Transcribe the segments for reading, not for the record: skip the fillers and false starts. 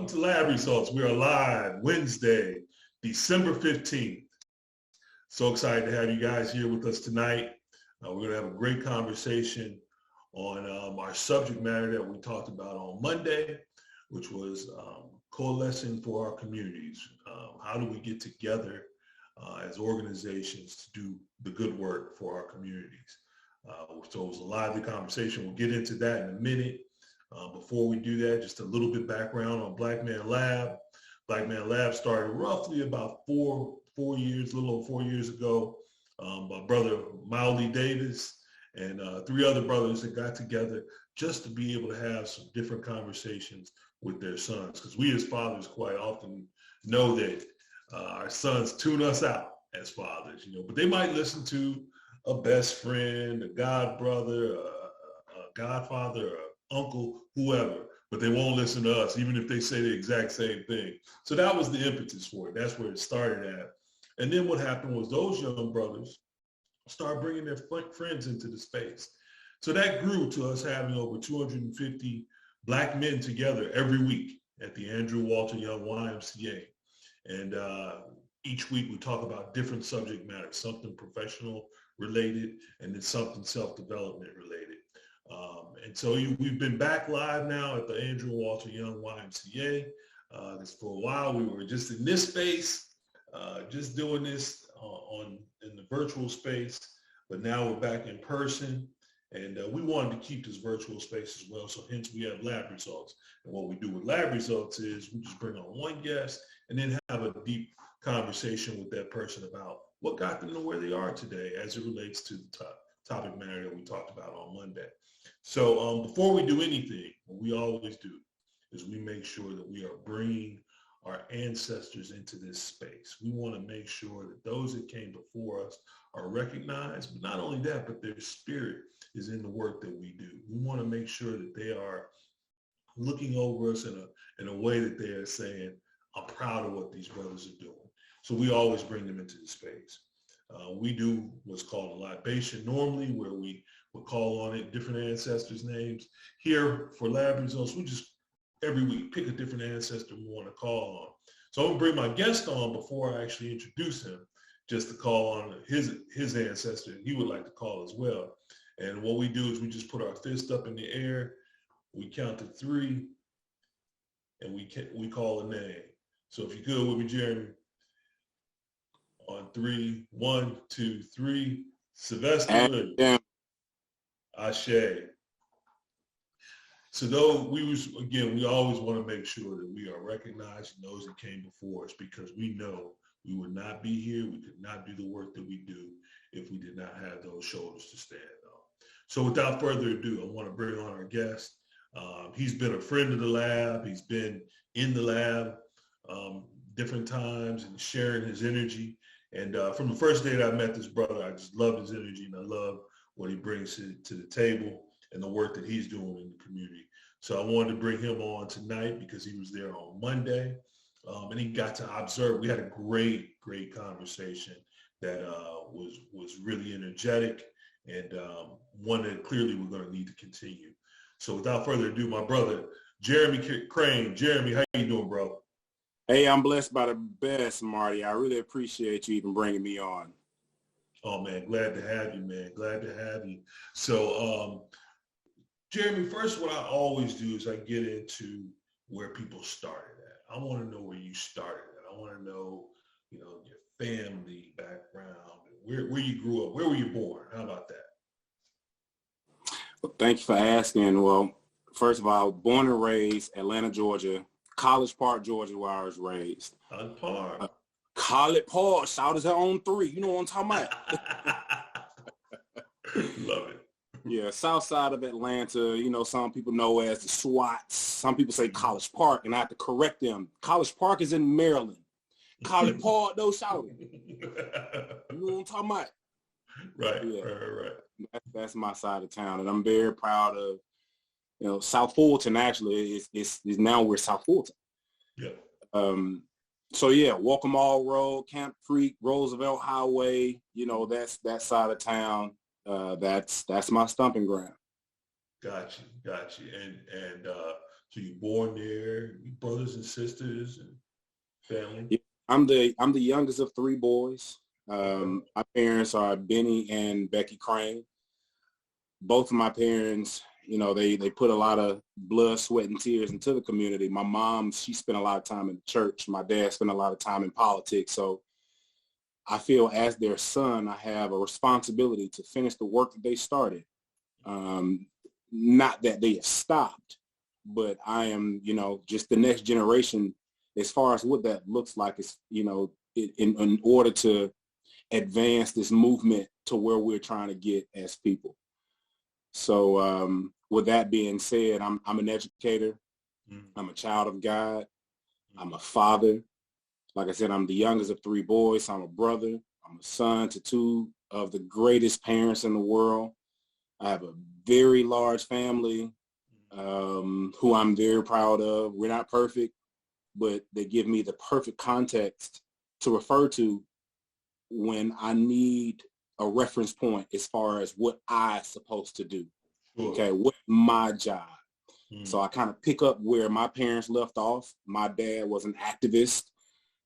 to Lab Results. We are live Wednesday, December 15th. So excited to have you guys here with us tonight. We're going to have a great conversation on our subject matter that we talked about on Monday, which was coalescing for our communities. How do we get together as organizations to do the good work for our communities? So it was a lively conversation. We'll get into that in a minute. Before we do that, just a little bit background on Black Man Lab. Black Man Lab started roughly about a little over 4 years ago. My brother Mauli Davis and 3 other brothers that got together just to be able to have some different conversations with their sons. Because we as fathers quite often know that our sons tune us out as fathers, but they might listen to a best friend, a god brother, a godfather, uncle, whoever, but they won't listen to us, even if they say the exact same thing. So that was the impetus for it. That's where it started at. And then what happened was those young brothers started bringing their friends into the space. So that grew to us having over 250 Black men together every week at the Andrew Walter Young YMCA. And each week we talk about different subject matters, something professional related, and then something self-development related. And so we've been back live now at the Andrew Walter Young YMCA. For a while, we were just in this space, just doing this in the virtual space, but now we're back in person, and we wanted to keep this virtual space as well, so hence we have Lab Results. And what we do with Lab Results is we just bring on one guest and then have a deep conversation with that person about what got them to where they are today as it relates to the topic matter that we talked about on Monday. So before we do anything, what we always do is we make sure that we are bringing our ancestors into this space. We want to make sure that those that came before us are recognized, but not only that, but their spirit is in the work that we do. We want to make sure that they are looking over us in a way that they are saying, I'm proud of what these brothers are doing. So we always bring them into the space. We do what's called a libation normally, where we would call on it different ancestors' names. Here for Lab Results, we just every week pick a different ancestor we want to call on. So I'm gonna bring my guest on before I actually introduce him, just to call on his ancestor he would like to call as well. And what we do is we just put our fist up in the air, we count to 3, and we call a name. So if you're good with me, Jeremy, on 3, 1, 2, 3, Sylvester. Ashe. So though we always want to make sure that we are recognizing those that came before us, because we know we would not be here, we could not do the work that we do if we did not have those shoulders to stand on. So without further ado, I want to bring on our guest. He's been a friend of the lab. He's been in the lab different times and sharing his energy. And from the first day that I met this brother, I just love his energy and I love what he brings to the table and the work that he's doing in the community. So I wanted to bring him on tonight because he was there on Monday and he got to observe. We had a great conversation that was really energetic and one that clearly we're going to need to continue. So without further ado, my brother, Jeremy Crane. Jeremy, how you doing, bro? Hey, I'm blessed by the best, Marty. I really appreciate you even bringing me on. Oh, man, glad to have you, man. Glad to have you. So, Jeremy, first, what I always do is I get into where people started at. I want to know where you started at. I want to know, your family background, where you grew up. Where were you born? How about that? Well, thank you for asking. Well, first of all, born and raised Atlanta, Georgia, College Park, Georgia, where I was raised. College Park, shout us on 3. You know what I'm talking about? Love it. Yeah, south side of Atlanta, some people know as the SWATs. Some people say College Park, and I have to correct them. College Park is in Maryland. College Park, though, shout it. You know what I'm talking about? Right, yeah. Right. That's my side of town, and I'm very proud of, South Fulton actually is now we're South Fulton. Yeah. So yeah, Walker-Mall Road, Camp Creek, Roosevelt Highway, that's that side of town. That's my stomping ground. Gotcha. And So you born there, brothers and sisters and family? Yeah, I'm the youngest of three boys. Okay. My parents are Benny and Becky Crane. Both of my parents, they put a lot of blood, sweat, and tears into the community. My mom, she spent a lot of time in the church. My dad spent a lot of time in politics. So I feel as their son, I have a responsibility to finish the work that they started. Um, Not that they have stopped, but I am, just the next generation as far as what that looks like is, in order to advance this movement to where we're trying to get as people. So with that being said, I'm an educator. Mm-hmm. I'm a child of God. I'm a father. Like I said, I'm the youngest of three boys. I'm a brother. I'm a son to two of the greatest parents in the world. I have a very large family who I'm very proud of. We're not perfect, but they give me the perfect context to refer to when I need a reference point as far as what I'm supposed to do. Sure. Okay, what's my job? So Mm-hmm. I kind of pick up where my parents left off. My dad was an activist.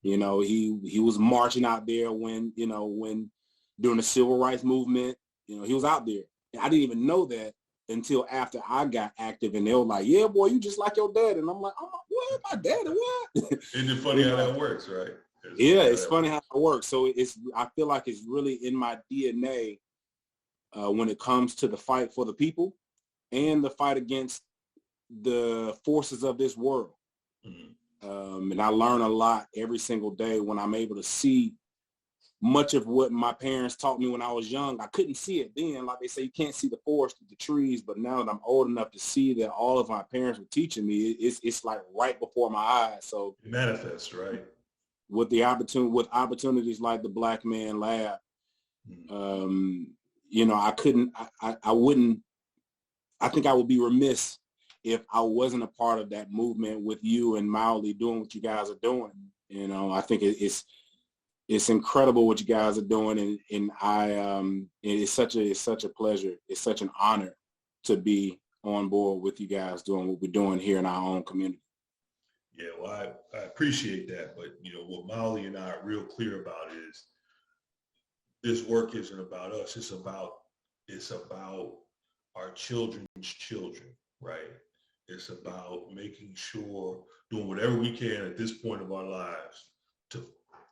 He was marching out there when during the civil rights movement, he was out there. And I didn't even know that until after I got active, and they were like, "Yeah, boy, you just like your dad." And I'm like, "Oh, what? My daddy? What?" Isn't it funny how that works, right? It's funny how it works. So I feel like it's really in my DNA when it comes to the fight for the people and the fight against the forces of this world. And I learn a lot every single day when I'm able to see much of what my parents taught me when I was young. I couldn't see it then. Like they say, you can't see the forest through the trees. But now that I'm old enough to see that all of my parents were teaching me, it's like right before my eyes. So It manifests, right? with opportunities like the Black Man Lab, I wouldn't. I think I would be remiss if I wasn't a part of that movement with you and Mildly doing what you guys are doing. I think it's incredible what you guys are doing, and it's such a pleasure. It's such an honor to be on board with you guys doing what we're doing here in our own community. Yeah, well, I appreciate that. But, what Molly and I are real clear about is this work isn't about us. It's about our children's children, right? It's about making sure, doing whatever we can at this point of our lives to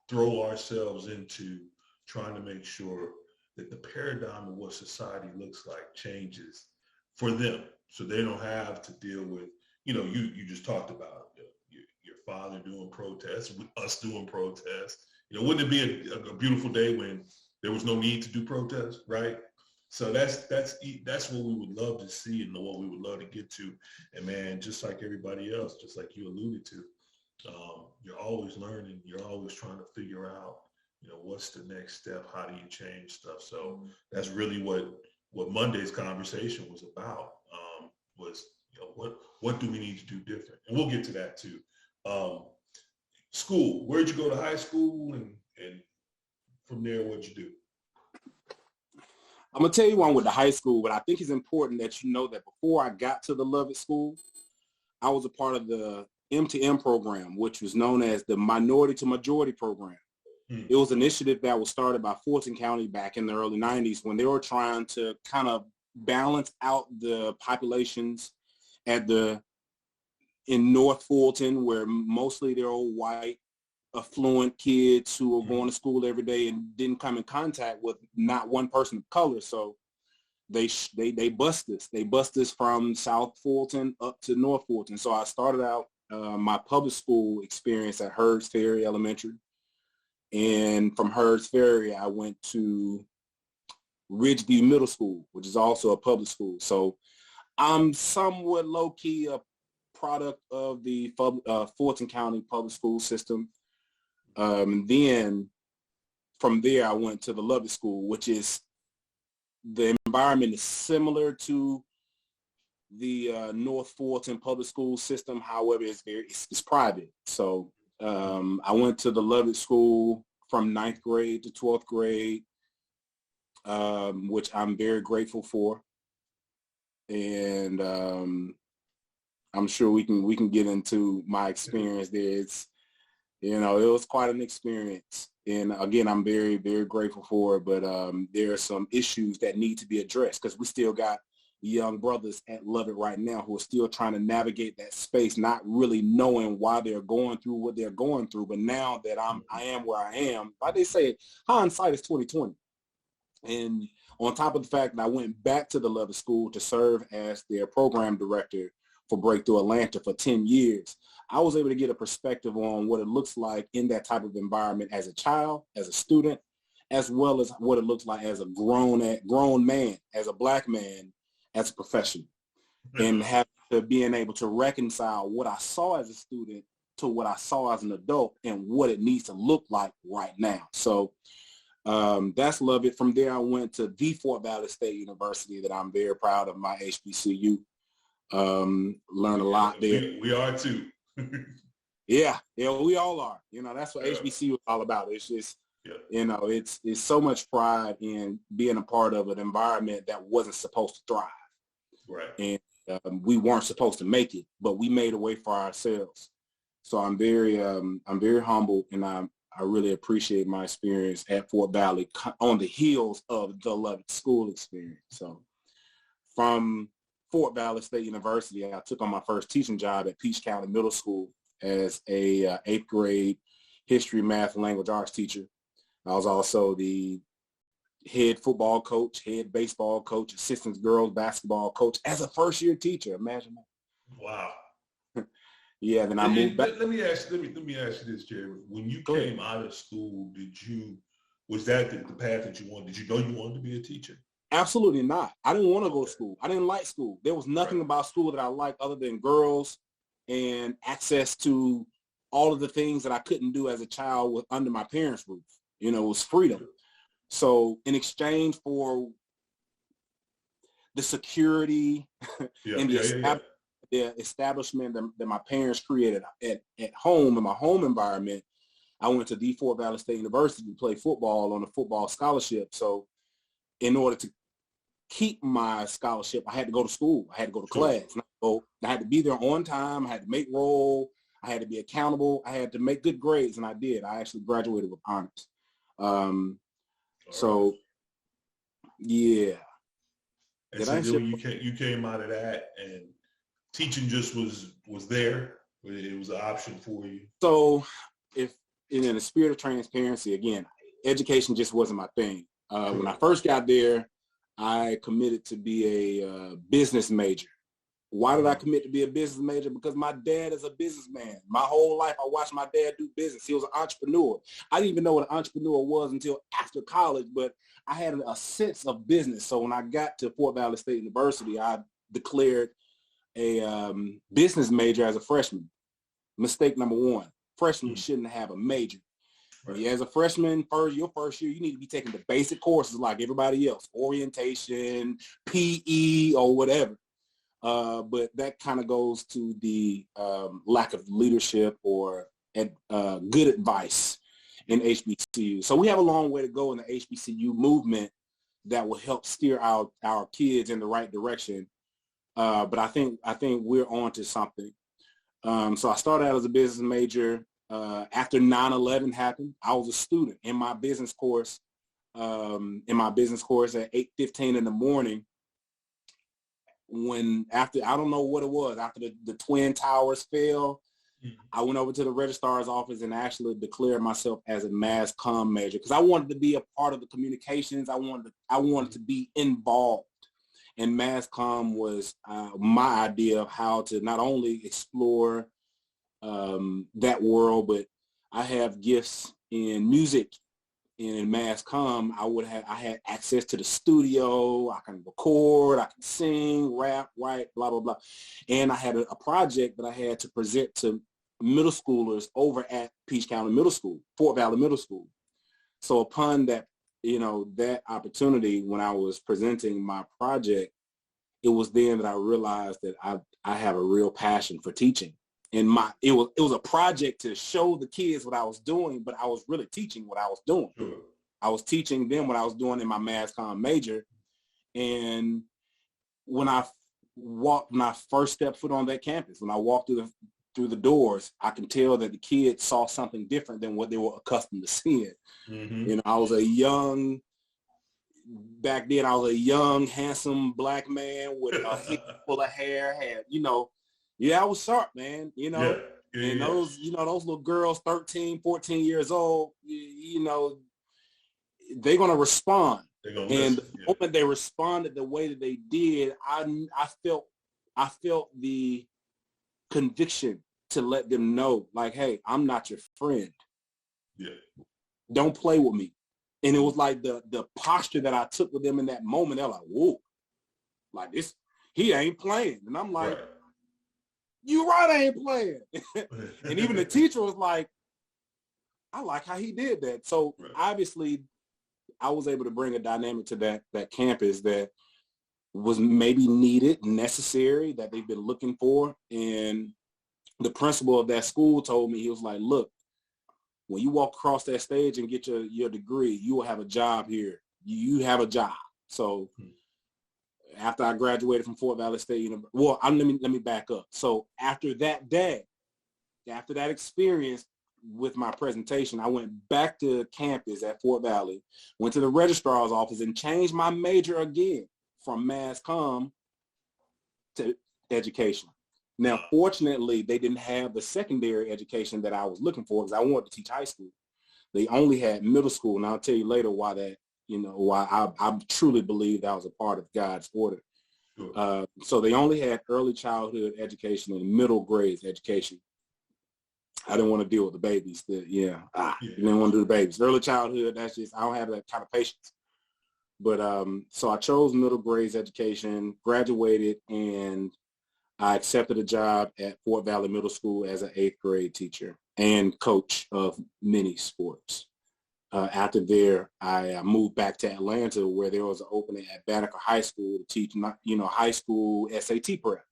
throw ourselves into trying to make sure that the paradigm of what society looks like changes for them, so they don't have to deal with, you just talked about your father doing protests, us doing protests. Wouldn't it be a beautiful day when there was no need to do protests, right? So that's what we would love to see and what we would love to get to. And man, just like everybody else, just like you alluded to, you're always learning. You're always trying to figure out, what's the next step? How do you change stuff? So that's really what Monday's conversation was about. Was what do we need to do different? And we'll get to that too. School. Where'd you go to high school, and from there, what'd you do? I'm going to tell you one with the high school, but I think it's important that you know that before I got to the Lovett School, I was a part of the M2M program, which was known as the Minority to Majority program. It was an initiative that was started by Fulton County back in the early 90s when they were trying to kind of balance out the populations in North Fulton, where mostly they're all white, affluent kids who were going to school every day and didn't come in contact with not one person of color. So they bust us. They bust us from South Fulton up to North Fulton. So I started out my public school experience at Herds Ferry Elementary. And from Herds Ferry, I went to Ridgeview Middle School, which is also a public school. So I'm somewhat low-key a product of the Fulton County public school system. Then from there, I went to the Lovett School, which is, the environment is similar to the North Fulton public school system. However, it's private. So I went to the Lovett School from 9th grade to 12th grade, which I'm very grateful for. And I'm sure we can get into my experience there. It's, it was quite an experience. And again, I'm very, very grateful for it. But there are some issues that need to be addressed because we still got young brothers at Lovett right now who are still trying to navigate that space, not really knowing why they're going through what they're going through. But now that I am where I am, like they say, hindsight is 2020. And on top of the fact that I went back to the Lovett School to serve as their program director for Breakthrough Atlanta for 10 years, I was able to get a perspective on what it looks like in that type of environment as a child, as a student, as well as what it looks like as a grown man, as a Black man, as a professional, and have to being able to reconcile what I saw as a student to what I saw as an adult and what it needs to look like right now. So that's Lovett. From there, I went to the Fort Valley State University that I'm very proud of, my HBCU. Learned a lot there. We are too. Yeah, we all are. That's what HBCU is all about. It's just, it's so much pride in being a part of an environment that wasn't supposed to thrive. Right. And we weren't supposed to make it, but we made a way for ourselves. So I'm very humbled, and I really appreciate my experience at Fort Valley on the heels of the Lovett School experience. So from Fort Valley State University, I took on my first teaching job at Peach County Middle School as a 8th grade history, math, and language arts teacher. I was also the head football coach, head baseball coach, assistant girls basketball coach as a first-year teacher. Imagine that. Wow. Yeah, then I moved back. Let me ask you this, Jerry. When you came out of school, was that the path that you wanted? Did you know you wanted to be a teacher? Absolutely not. I didn't want to go to school. I didn't like school. There was nothing about school that I liked other than girls and access to all of the things that I couldn't do as a child under my parents' roof. It was freedom. So in exchange for the security and the establishment that my parents created at home, in my home environment, I went to the Fort Valley State University to play football on a football scholarship. So in order to keep my scholarship, I had to go to school. I had to go to class. I had to be there on time. I had to make roll. I had to be accountable. I had to make good grades, and I did. I actually graduated with honors. So, yeah. And so then you came out of that, and teaching just was there. It was an option for you. So, if in the spirit of transparency, again, education just wasn't my thing. When I first got there, I committed to be a business major. Why did I commit to be a business major? Because my dad is a businessman. My whole life, I watched my dad do business. He was an entrepreneur. I didn't even know what an entrepreneur was until after college, but I had a sense of business. So when I got to Fort Valley State University, I declared a business major as a freshman. Mistake number one, freshmen shouldn't have a major. Right. As a freshman, your first year, you need to be taking the basic courses like everybody else, orientation, PE, or whatever. But that kind of goes to the lack of leadership or good advice in HBCU. So we have a long way to go in the HBCU movement that will help steer our kids in the right direction. But I think we're on to something. So I started out as a business major. After 9/11 happened, I was a student in my business course. At 8:15 in the morning. After I don't know what it was, after the Twin Towers fell, I went over to the registrar's office and actually declared myself as a mass comm major because I wanted to be a part of the communications. I wanted to be involved. And mass comm was my idea of how to not only explore that world, but I have gifts in music and in mass comm. I had access to the studio. I can record, I can sing, rap, write, blah, blah, blah. And I had a project that I had to present to middle schoolers over at Peach County Middle School, Fort Valley Middle School. So upon that, that opportunity, when I was presenting my project, it was then that I realized that I have a real passion for teaching. And it was a project to show the kids what I was doing, but I was really teaching what I was doing. Sure. I was teaching them what I was doing in my mass comm major. And when I when I first stepped foot on that campus, when I walked through the doors, I can tell that the kids saw something different than what they were accustomed to seeing. Mm-hmm. Back then I was a young, handsome black man with a head full of hair, I was sharp, man, Yeah. and those little girls, 13, 14 years old, they're going to respond. They're gonna And listen. the moment they responded the way that they did, I felt the conviction to let them know, like, hey, I'm not your friend. Yeah. Don't play with me. And it was like the posture that I took with them in that moment. They're like, whoa, like this, he ain't playing. And I'm like, Right. you right, I ain't playing. And even the teacher was like, I like how he did that. So obviously I was able to bring a dynamic to that campus that was maybe needed, necessary, that they've been looking for. And the principal of that school told me, he was like, look, when you walk across that stage and get your degree, you will have a job here. You have a job. So after I graduated from Fort Valley State University, let me back up. So after that day, after that experience with my presentation, I went back to campus at Fort Valley, went to the registrar's office and changed my major again from mass comm to education. Now, fortunately, they didn't have the secondary education that I was looking for because I wanted to teach high school. They only had middle school, and I'll tell you later why that, why I truly believe that was a part of God's order. Sure. So they only had early childhood education and middle grades education. I didn't want to deal with the babies. Didn't want to do the babies. Early childhood, that's just, I don't have that kind of patience. But so I chose middle grades education, graduated, and I accepted a job at Fort Valley Middle School as an 8th grade teacher and coach of many sports. After there, I moved back to Atlanta where there was an opening at Banneker High School to teach, high school SAT prep.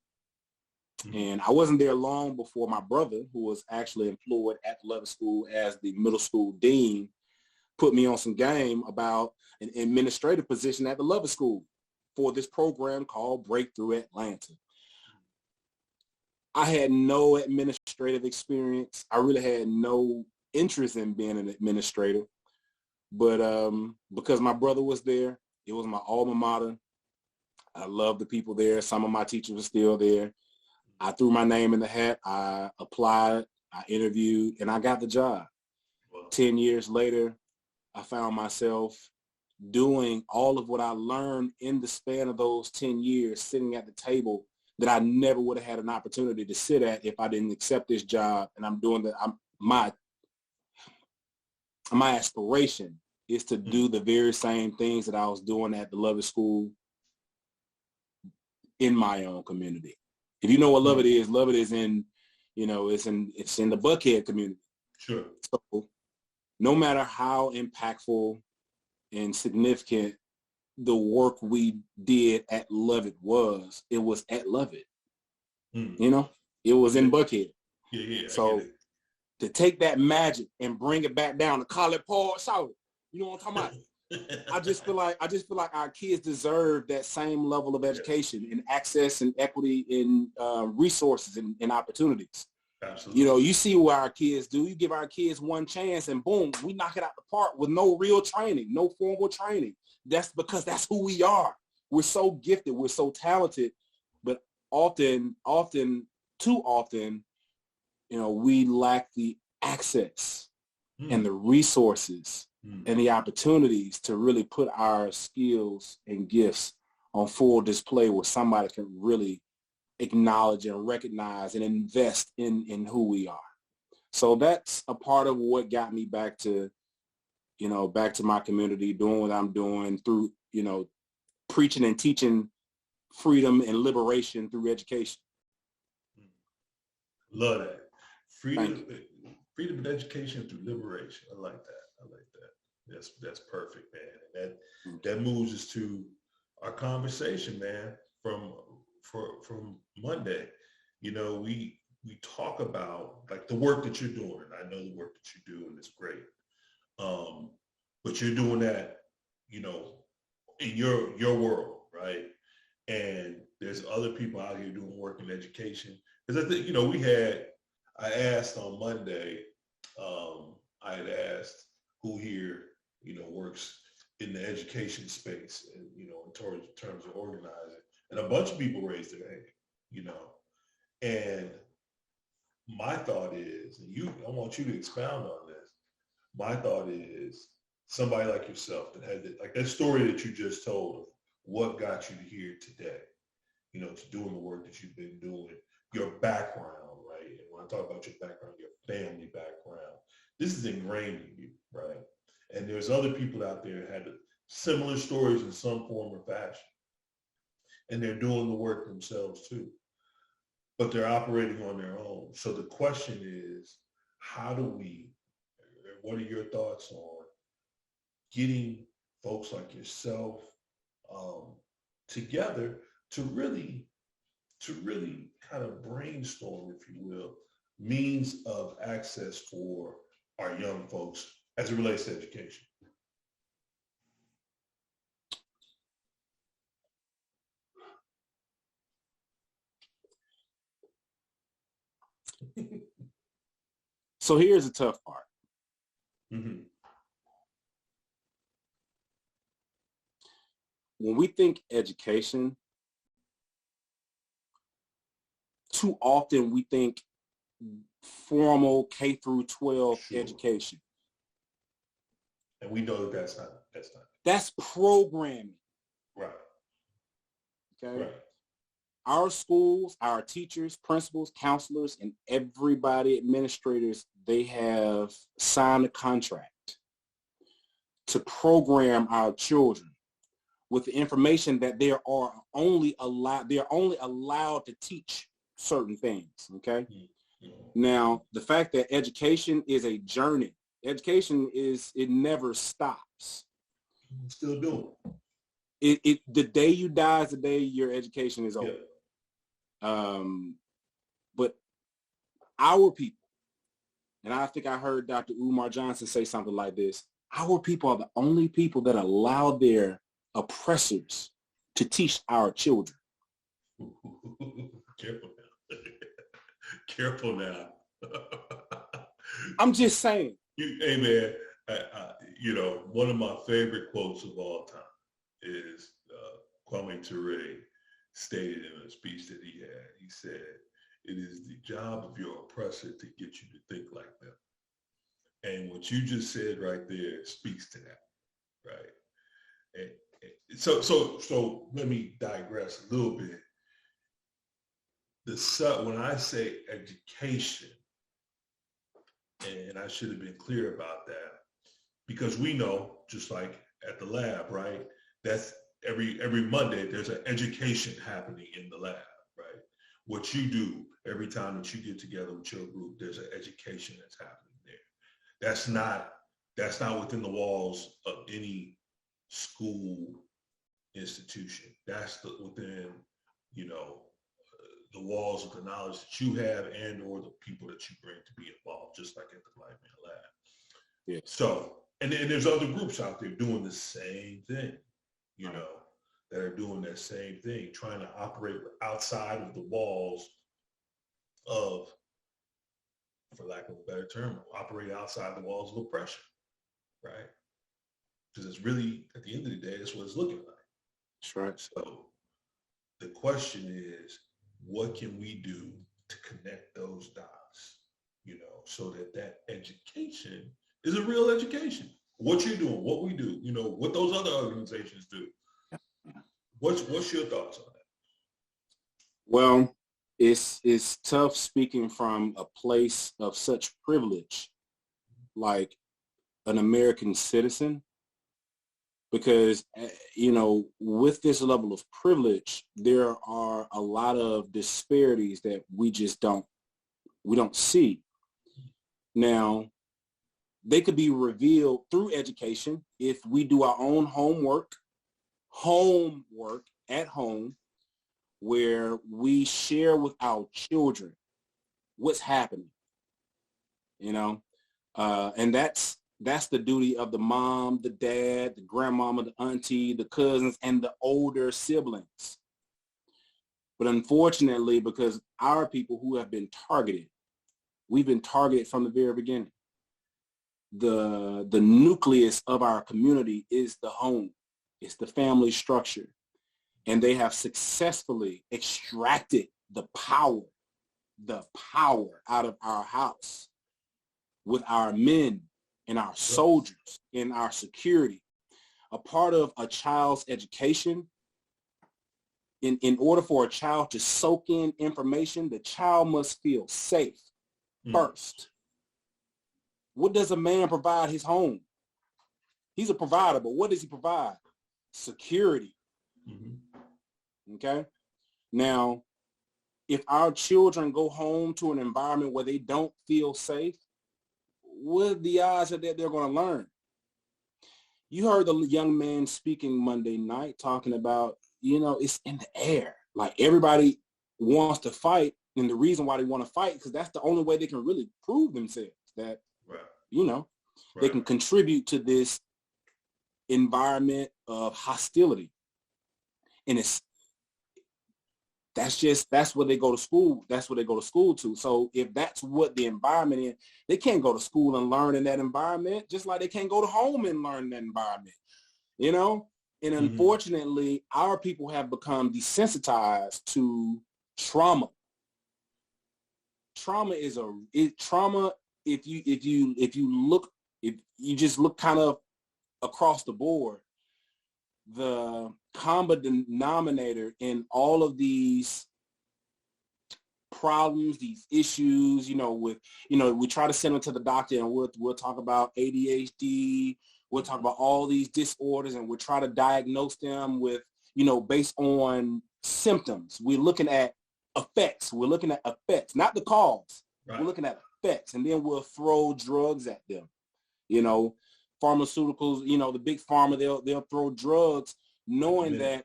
Mm-hmm. And I wasn't there long before my brother, who was actually employed at the Lovett School as the middle school dean, put me on some game about an administrative position at the Lovett School for this program called Breakthrough Atlanta. I had no administrative experience. I really had no interest in being an administrator. But because my brother was there, it was my alma mater. I loved the people there. Some of my teachers were still there. I threw my name in the hat. I applied. I interviewed, and I got the job. 10 years later, I found myself doing all of what I learned in the span of those 10 years, sitting at the table that I never would have had an opportunity to sit at if I didn't accept this job. And I'm doing my aspiration is to do the very same things that I was doing at the Lovett School in my own community. If you know what Lovett is in, it's in the Buckhead community. Sure. So no matter how impactful and significant the work we did at Lovett was, it was at Lovett. It was in Buckhead. Yeah. So to take that magic and bring it back down to College Park, South, you know what I'm talking about? I just feel like our kids deserve that same level of education and access and equity in resources and opportunities. Absolutely. You see what our kids do. You give our kids one chance and boom, we knock it out the park with no real training, no formal training. That's because that's who we are. We're so gifted. We're so talented, but too often, we lack the access and the resources and the opportunities to really put our skills and gifts on full display where somebody can really acknowledge and recognize and invest in who we are. So that's a part of what got me back to my community, doing what I'm doing through, preaching and teaching freedom and liberation through education. Love that. Freedom of education through liberation. I like that. That's perfect, man. That moves us to our conversation, man, from Monday. We talk about like the work that you're doing. I know the work that you do, and it's great. But you're doing that, in your world, right? And There's other people out here doing work in education. Because I think, I asked on Monday, I had asked who here, works in the education space and, in terms of organizing. And a bunch of people raised their hand, and my thought is, and I want you to expound on this. My thought is somebody like yourself that had like that story that you just told of what got you to here today, to doing the work that you've been doing, your background, right? And when I talk about your background, your family background, this is ingrained in you, right? And there's other people out there that had similar stories in some form or fashion. And they're doing the work themselves too. But they're operating on their own. So the question is, what are your thoughts on getting folks like yourself together to really kind of brainstorm, if you will, means of access for our young folks as it relates to education? So here's the tough part. Mm-hmm. When we think education, too often we think formal K through 12 education. And we know that's not. That's programming. Right. Okay. Right. Our schools, our teachers, principals, counselors, and everybody, administrators, they have signed a contract to program our children with the information that they're only allowed to teach certain things. Okay. Mm-hmm. Now, the fact that education is a journey, it never stops. Still doing it. The day you die is the day your education is over. Yeah. But our people, and I think I heard Dr. Umar Johnson say something like this, our people are the only people that allow their oppressors to teach our children. Careful now. Careful now. I'm just saying. Hey, man, one of my favorite quotes of all time is Kwame Ture stated in a speech that he had. He said, "It is the job of your oppressor to get you to think like them." And what you just said right there speaks to that, right? And so let me digress a little bit. When I say education, and I should have been clear about that, because we know, just like at the lab, right? That's every Monday, there's an education happening in the lab, right? What you do every time that you get together with your group, there's an education that's happening there. That's not within the walls of any school institution. That's within, the walls of the knowledge that you have and or the people that you bring to be involved, just like at the Black Man Lab. Yeah. So, and there's other groups out there doing the same thing, that are doing that same thing, trying to operate outside of the walls of, for lack of a better term, operate outside the walls of oppression, right? Because it's really, at the end of the day, that's what it's looking like. That's right. So the question is, what can we do to connect those dots, so that education is a real education? What you're doing, what we do, what those other organizations do. What's your thoughts on that? Well, it's tough speaking from a place of such privilege, like an American citizen, because, with this level of privilege, there are a lot of disparities that we don't see. Now, they could be revealed through education if we do our own homework at home, where we share with our children what's happening, and that's the duty of the mom, the dad, the grandmama, the auntie, the cousins, and the older siblings. But unfortunately, because our people who have been targeted, we've been targeted from the very beginning. The nucleus of our community is the home. It's the family structure. And they have successfully extracted the power out of our house with our men and our soldiers and our security. A part of a child's education, in order for a child to soak in information, the child must feel safe first. What does a man provide his home? He's a provider, but what does he provide? Security. Okay? Now, if our children go home to an environment where they don't feel safe, what are the odds that they're going to learn? You heard the young man speaking Monday night talking about, it's in the air. Like, everybody wants to fight, and the reason why they want to fight, because that's the only way they can really prove themselves that, they can contribute to this environment of hostility. And that's what they go to school. That's what they go to school to. So if that's what the environment is, they can't go to school and learn in that environment, just like they can't go to home and learn in that environment, And unfortunately, our people have become desensitized to trauma. Trauma if you just look kind of across the board, the common denominator in all of these problems, these issues, we try to send them to the doctor, and we'll talk about ADHD, we'll talk about all these disorders, and we'll try to diagnose them with, based on symptoms. We're looking at effects. We're looking at effects, not the cause. Right. We're looking at effects, and then we'll throw drugs at them. Pharmaceuticals, the big pharma, they'll throw drugs, knowing that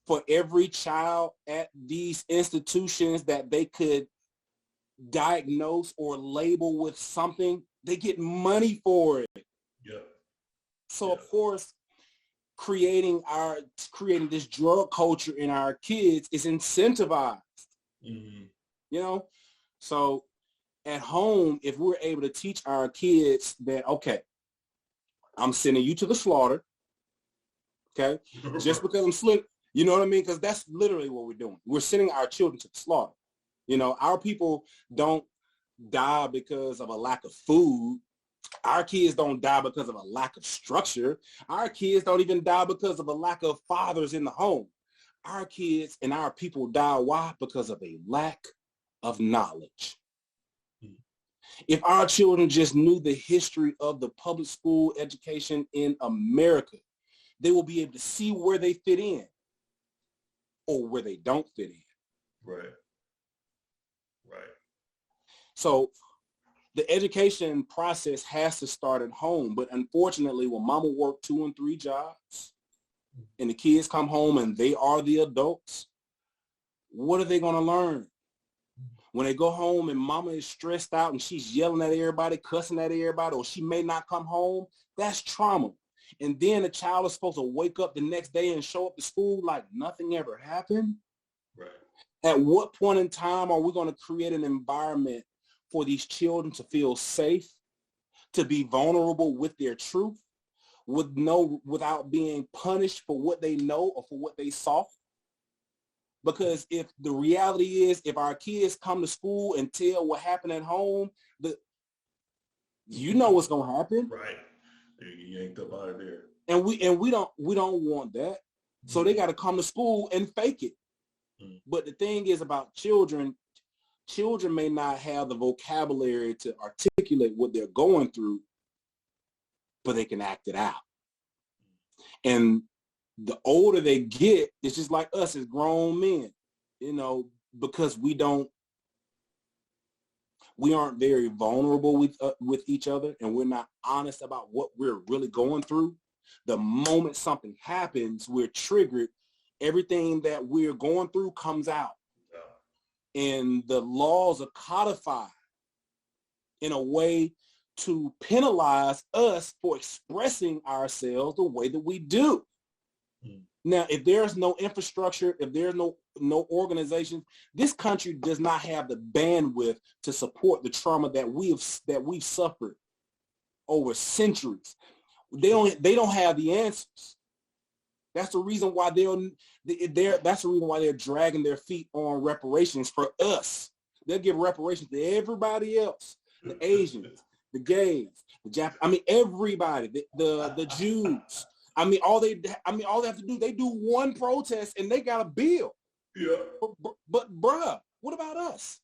for every child at these institutions that they could diagnose or label with something, they get money for it. Yeah. So of course, creating this drug culture in our kids is incentivized. So at home, if we're able to teach our kids that, okay, I'm sending you to the slaughter, okay? Just because I'm slick, you know what I mean? Because that's literally what we're doing. We're sending our children to the slaughter. Our people don't die because of a lack of food. Our kids don't die because of a lack of structure. Our kids don't even die because of a lack of fathers in the home. Our kids and our people die. Why? Because of a lack of knowledge. If our children just knew the history of the public school education in America, they will be able to see where they fit in or where they don't fit in. Right. So the education process has to start at home. But unfortunately, when mama worked 2 and 3 jobs and the kids come home and they are the adults, what are they going to learn? When they go home and mama is stressed out and she's yelling at everybody, cussing at everybody, or she may not come home, that's trauma. And then the child is supposed to wake up the next day and show up to school like nothing ever happened. Right. At what point in time are we going to create an environment for these children to feel safe, to be vulnerable with their truth, without being punished for what they know or for what they saw? Because if the reality is, if our kids come to school and tell what happened at home, what's going to happen. Right. You yanked up out of there. And we don't want that. So they got to come to school and fake it. But the thing is about children may not have the vocabulary to articulate what they're going through, but they can act it out. And the older they get, it's just like us as grown men, because we aren't very vulnerable with each other, and we're not honest about what we're really going through. The moment something happens, we're triggered. Everything that we're going through comes out. And the laws are codified in a way to penalize us for expressing ourselves the way that we do. Mm. Now, if there's no infrastructure, if there's no organization, this country does not have the bandwidth to support the trauma that we've suffered over centuries. They don't have the answers. That's the reason why that's the reason why they're dragging their feet on reparations for us. They'll give reparations to everybody else, the Asians, the gays, the Japanese. I mean, everybody, the Jews. I mean, all they have to do, they do one protest and they got a bill. Yeah. But bruh, what about us?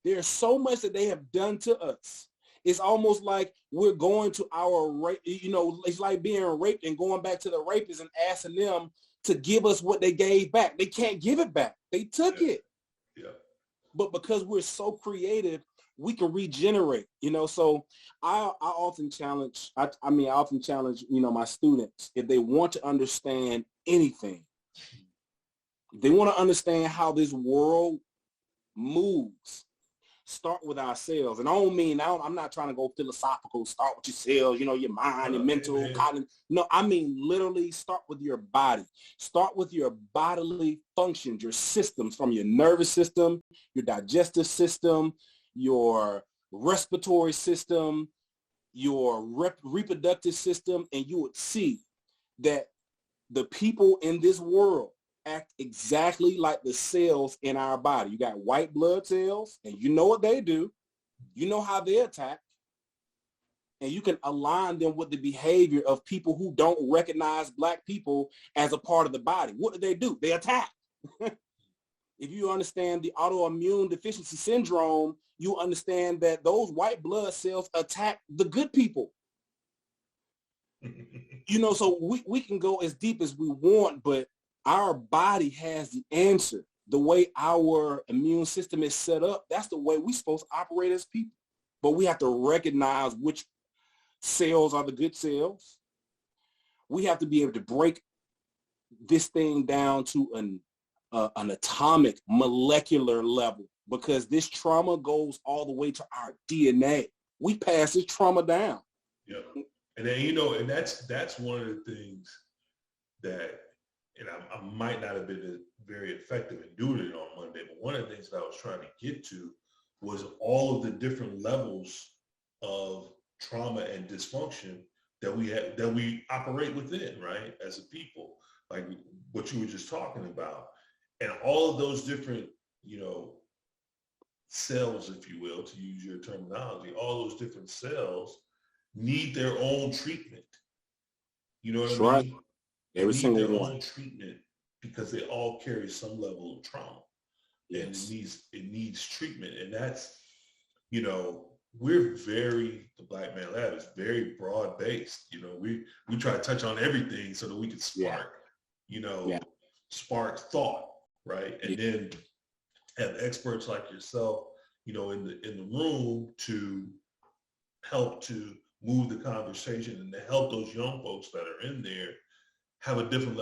There's so much that they have done to us. It's almost like we're going to our rape, it's like being raped and going back to the rapists and asking them to give us what they gave back. They can't give it back. They took it. Yeah. But because we're so creative, we can regenerate, so I often challenge, my students, if they want to understand anything, if they want to understand how this world moves, start with ourselves. And I don't mean, I'm not trying to go philosophical, start with yourself, your mind and mental, cognitive. No, I mean, literally start with your body. Start with your bodily functions, your systems, from your nervous system, your digestive system, your respiratory system, your reproductive system, and you would see that the people in this world act exactly like the cells in our body. You got white blood cells, and you know what they do. You know how they attack. And you can align them with the behavior of people who don't recognize Black people as a part of the body. What do? They attack. If you understand the autoimmune deficiency syndrome, you understand that those white blood cells attack the good people. So we can go as deep as we want, but our body has the answer. The way our immune system is set up, that's the way we're supposed to operate as people. But we have to recognize which cells are the good cells. We have to be able to break this thing down to an atomic, molecular level, because this trauma goes all the way to our DNA. We pass this trauma down. Yeah. And then, and that's one of the things that, and I might not have been very effective in doing it on Monday, but one of the things that I was trying to get to was all of the different levels of trauma and dysfunction that we operate within, right, as a people, like what you were just talking about. And all of those different, cells, if you will, to use your terminology, all those different cells need their own treatment. You know what I mean? Right. Every single one. Own treatment, because they all carry some level of trauma. Yes. And it needs treatment. And that's, the Black Man Lab is very broad based. We try to touch on everything so that we can spark, spark thought, right? And then have experts like yourself, in the room to help to move the conversation and to help those young folks that are in there have a different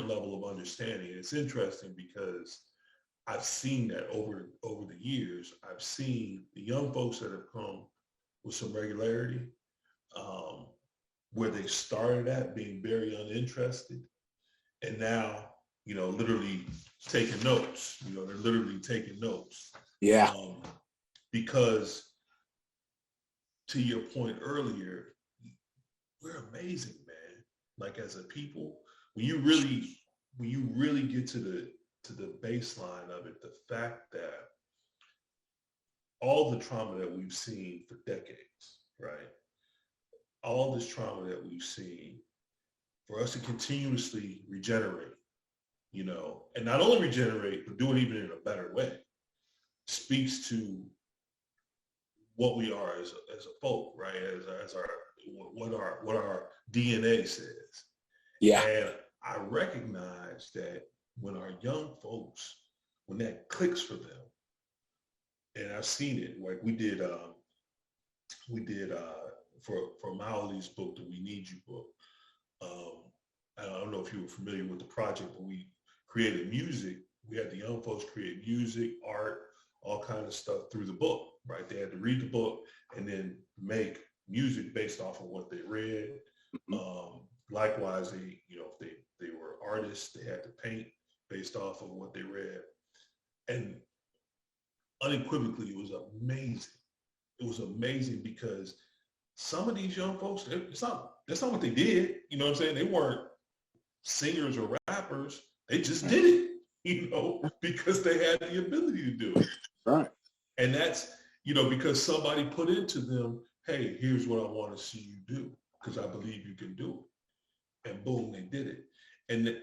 level of understanding. It's interesting because I've seen that over the years. I've seen the young folks that have come with some regularity, where they started at being very uninterested, and now, literally taking notes. They're literally taking notes. Yeah. Because to your point earlier, we're amazing, man. Like, as a people, when you really get to the baseline of it, the fact that all the trauma that we've seen for decades, right? All this trauma that we've seen, for us to continuously regenerate, and not only regenerate, but do it even in a better way, speaks to what we are as a folk, right? As our what our DNA says. Yeah. And I recognize that when our young folks, when that clicks for them, and I've seen it, like we did for Mauli's book, the We Need You book. I don't know if you were familiar with the project, but we created music. We had the young folks create music, art, all kinds of stuff through the book, right? They had to read the book and then make music based off of what they read. likewise, they were artists, they had to paint based off of what they read. And unequivocally, it was amazing. It was amazing because some of these young folks, that's not what they did. You know what I'm saying? They weren't singers or rappers. They just did it, because they had the ability to do it. Right. And that's, because somebody put into them, hey, here's what I want to see you do because I believe you can do it. And boom, they did it. And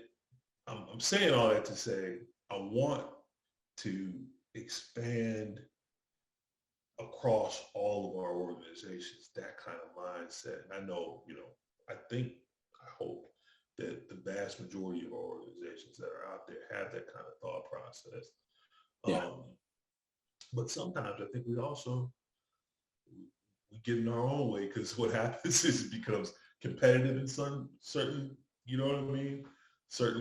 I'm saying all that to say, I want to expand across all of our organizations, that kind of mindset. And I know, I hope that the vast majority of our organizations that are out there have that kind of thought process. Yeah. But sometimes I think we get in our own way, because what happens is it becomes competitive in certain, certain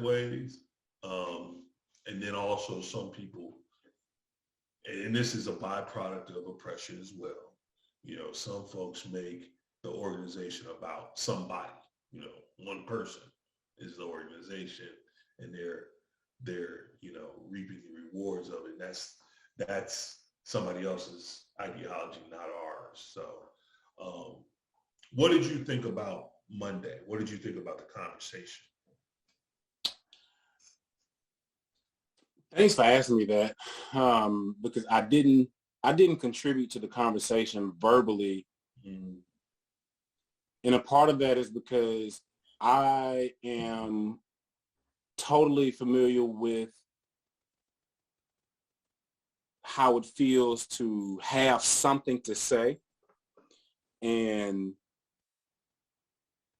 ways. And then also some people, and this is a byproduct of oppression as well. Some folks make the organization about somebody, one person is the organization, and they're reaping the rewards of it. That's somebody else's ideology, not ours. So what did you think about Monday? What did you think about the conversation? Thanks for asking me that, because I didn't contribute to the conversation verbally. Mm. And a part of that is because I am totally familiar with how it feels to have something to say and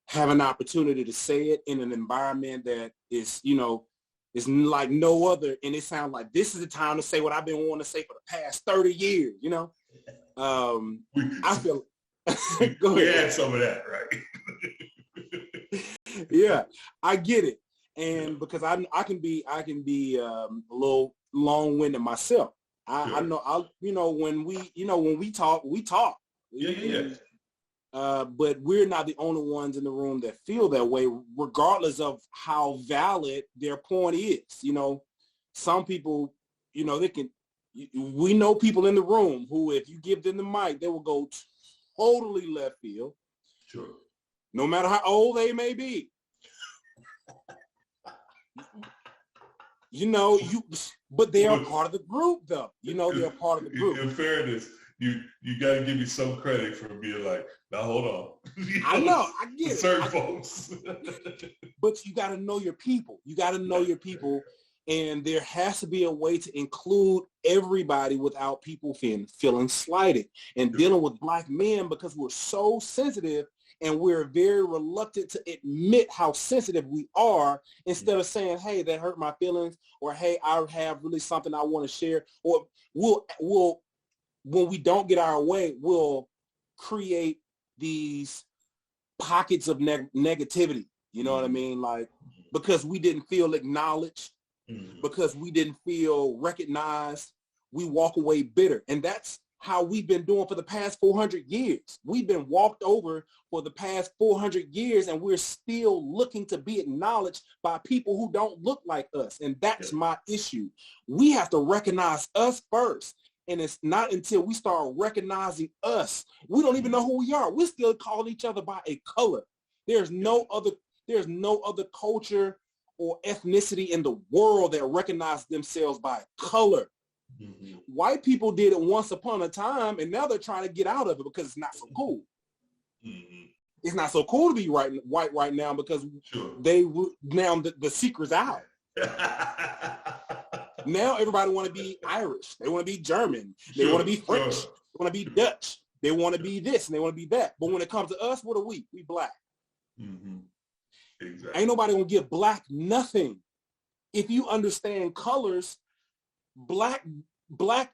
have an opportunity to say it in an environment that is, is like no other. And it sounds like this is the time to say what I've been wanting to say for the past 30 years, I feel go we ahead. had some of that, right? Yeah, I get it. And because I can be a little long-winded myself. I know when we talk. Yeah. But we're not the only ones in the room that feel that way, regardless of how valid their point is. Some people, we know people in the room who, if you give them the mic, they will go totally left field. Sure. No matter how old they may be. But they are part of the group, though. They're part of the group. In fairness, you got to give me some credit for being like, now hold on. I know, I get it. Certain folks. But you got to know your people. You got to know your people, and there has to be a way to include everybody without people feeling slighted. And dealing with Black men, because we're so sensitive and we're very reluctant to admit how sensitive we are, instead of saying, hey, that hurt my feelings, or hey, I have really something I want to share, or we'll when we don't get our way, we'll create these pockets of negativity. You know what I mean? Like, because we didn't feel acknowledged, because we didn't feel recognized, we walk away bitter. And that's how we've been doing for the past 400 years. We've been walked over for the past 400 years, and we're still looking to be acknowledged by people who don't look like us. And that's my issue. We have to recognize us first. And it's not until we start recognizing us, we don't even know who we are. We're still calling each other by a color. There's no other culture or ethnicity in the world that recognizes themselves by color. Mm-hmm. White people did it once upon a time, and now they're trying to get out of it because it's not so cool. Mm-hmm. It's not so cool to be white right now, because the secret's out. Now everybody want to be Irish. They want to be German. They want to be French. They want to be Dutch. They want to be this and they want to be that. But when it comes to us, what are we? We Black. Mm-hmm. Exactly. Ain't nobody gonna give Black nothing. If you understand colors, black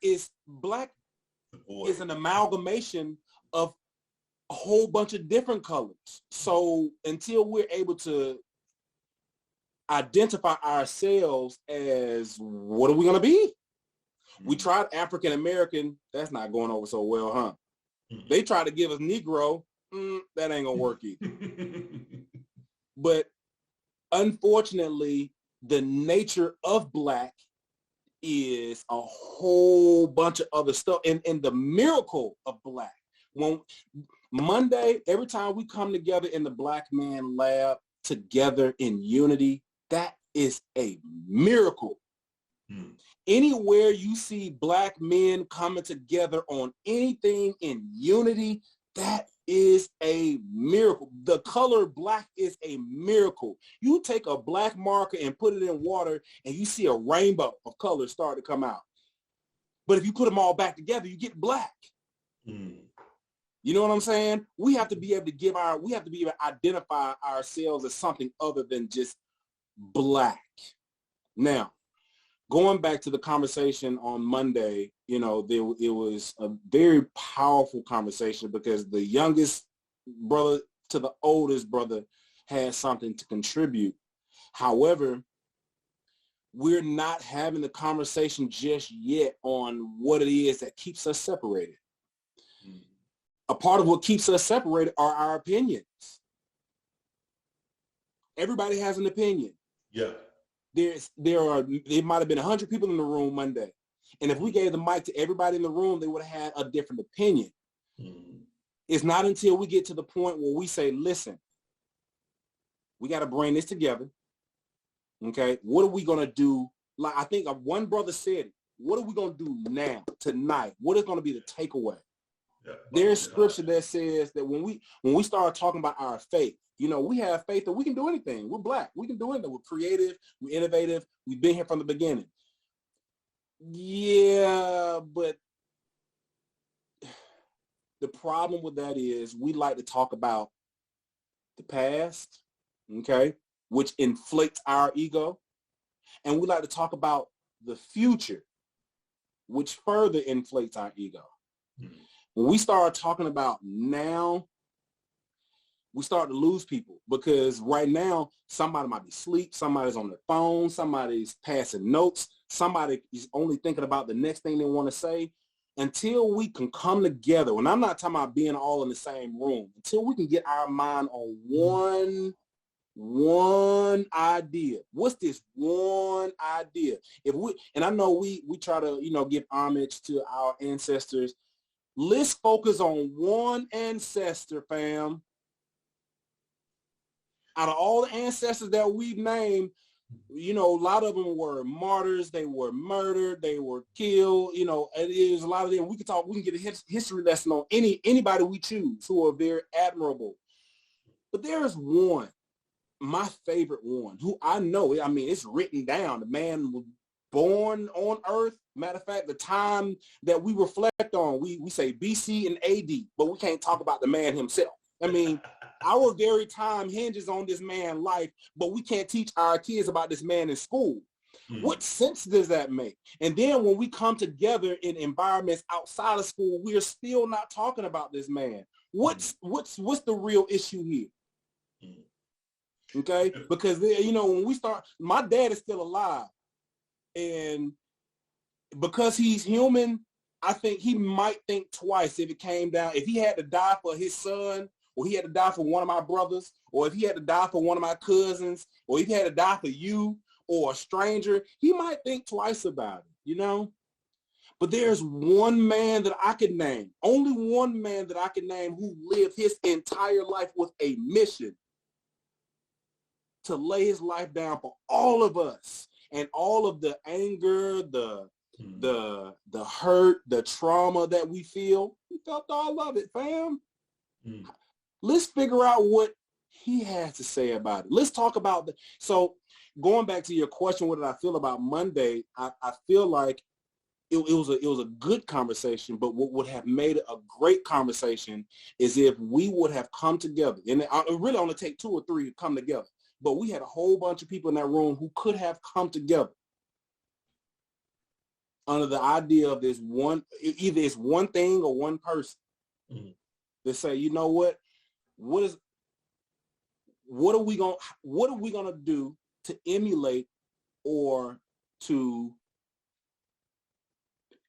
is an amalgamation of a whole bunch of different colors. So until we're able to identify ourselves as, what are we going to be? Mm-hmm. We tried African American. That's not going over so well, huh? Mm-hmm. They tried to give us Negro. That ain't going to work either. But unfortunately, the nature of Black is a whole bunch of other stuff. And the miracle of Black, when Monday, every time we come together in the Black Man Lab together in unity, that is a miracle. Anywhere you see Black men coming together on anything in unity, that is a miracle. The color Black is a miracle. You take a black marker and put it in water and you see a rainbow of colors start to come out. But if you put them all back together, you get Black. You know what I'm saying? We have to be able to we have to be able to identify ourselves as something other than just Black. Now, going back to the conversation on Monday, it was a very powerful conversation because the youngest brother to the oldest brother had something to contribute. However, we're not having the conversation just yet on what it is that keeps us separated. A part of what keeps us separated are our opinions. Everybody has an opinion. Yeah. There might have been 100 people in the room Monday. And if we gave the mic to everybody in the room, they would have had a different opinion. It's not until we get to the point where we say, listen, we got to bring this together. Okay. What are we going to do? Like, I think one brother said, what are we going to do now, tonight? What is going to be the takeaway? Yeah. There's scripture that says that when we start talking about our faith, we have faith that we can do anything. We're Black. We can do anything. We're creative. We're innovative. We've been here from the beginning. Yeah, but the problem with that is we like to talk about the past, okay, which inflates our ego. And we like to talk about the future, which further inflates our ego. When we start talking about now, we start to lose people because right now, somebody might be asleep, somebody's on their phone, somebody's passing notes, somebody is only thinking about the next thing they want to say. Until we can come together, and I'm not talking about being all in the same room, until we can get our mind on one idea. What's this one idea? And I know we try to, give homage to our ancestors. Let's focus on one ancestor, fam. Out of all the ancestors that we've named, a lot of them were martyrs. They were murdered. They were killed. It is a lot of them. We can get a history lesson on anybody we choose who are very admirable. But there is one, my favorite one, who I know, it's written down. The man was born on earth. Matter of fact, the time that we reflect on, we say BC and AD, but we can't talk about the man himself. Our very time hinges on this man's life, but we can't teach our kids about this man in school. What sense does that make? And then when we come together in environments outside of school, we are still not talking about this man. What's the real issue here? Okay, because when we start, my dad is still alive, and because he's human, I think he might think twice if it came down, if he had to die for his son, or he had to die for one of my brothers, or if he had to die for one of my cousins, or if he had to die for you or a stranger, he might think twice about it, But there's one man that I can name, only one man that I can name who lived his entire life with a mission to lay his life down for all of us, and all of the anger, the hurt, the trauma that we feel. He felt all of it, fam. Let's figure out what he has to say about it. Let's talk about so going back to your question, what did I feel about Monday? I feel like it was a good conversation, but what would have made it a great conversation is if we would have come together. And it really only take 2 or 3 to come together. But we had a whole bunch of people in that room who could have come together under the idea of this one, either it's one thing or one person. They say, you know what? What are we gonna do to emulate or to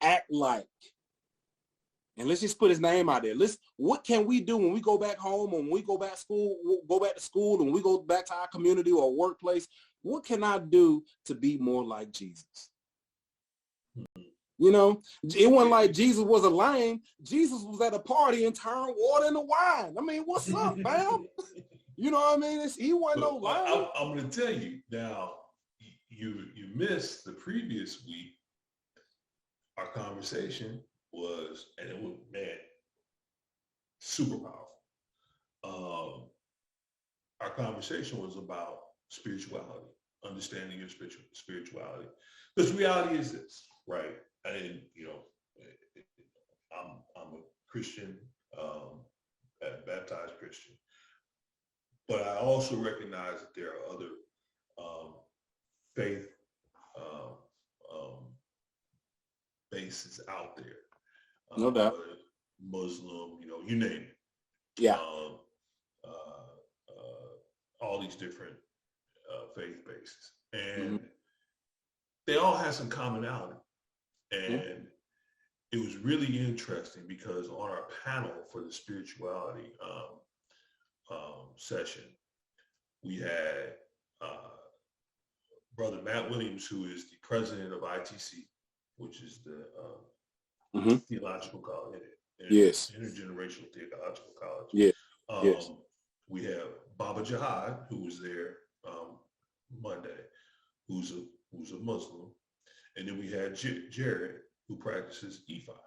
act like And let's just put his name out there. What can we do when we go back home, when we go back to school, and we go back to our community or workplace? What can I do to be more like Jesus? You know, it wasn't like Jesus was a lion. Jesus was at a party and turned water into wine. I mean, what's up, fam? You know what I mean? He wasn't no lion. I'm going to tell you now, you missed the previous week. Our conversation was, and it was, man, super powerful. Our conversation was about spirituality, understanding your spirituality. Because reality is this, right? And, you know, I'm a Christian, baptized Christian. But I also recognize that there are other faith bases out there. No doubt. Muslim, you know, you name it. Yeah. All these different faith bases. And they all have some commonality. And it was really interesting because on our panel for the spirituality session, we had Brother Matt Williams, who is the president of ITC, which is the theological college, intergenerational theological college. Yes. We have Baba Jihad, who was there Monday, who's a Muslim, and then we had Jared, who practices Ifa,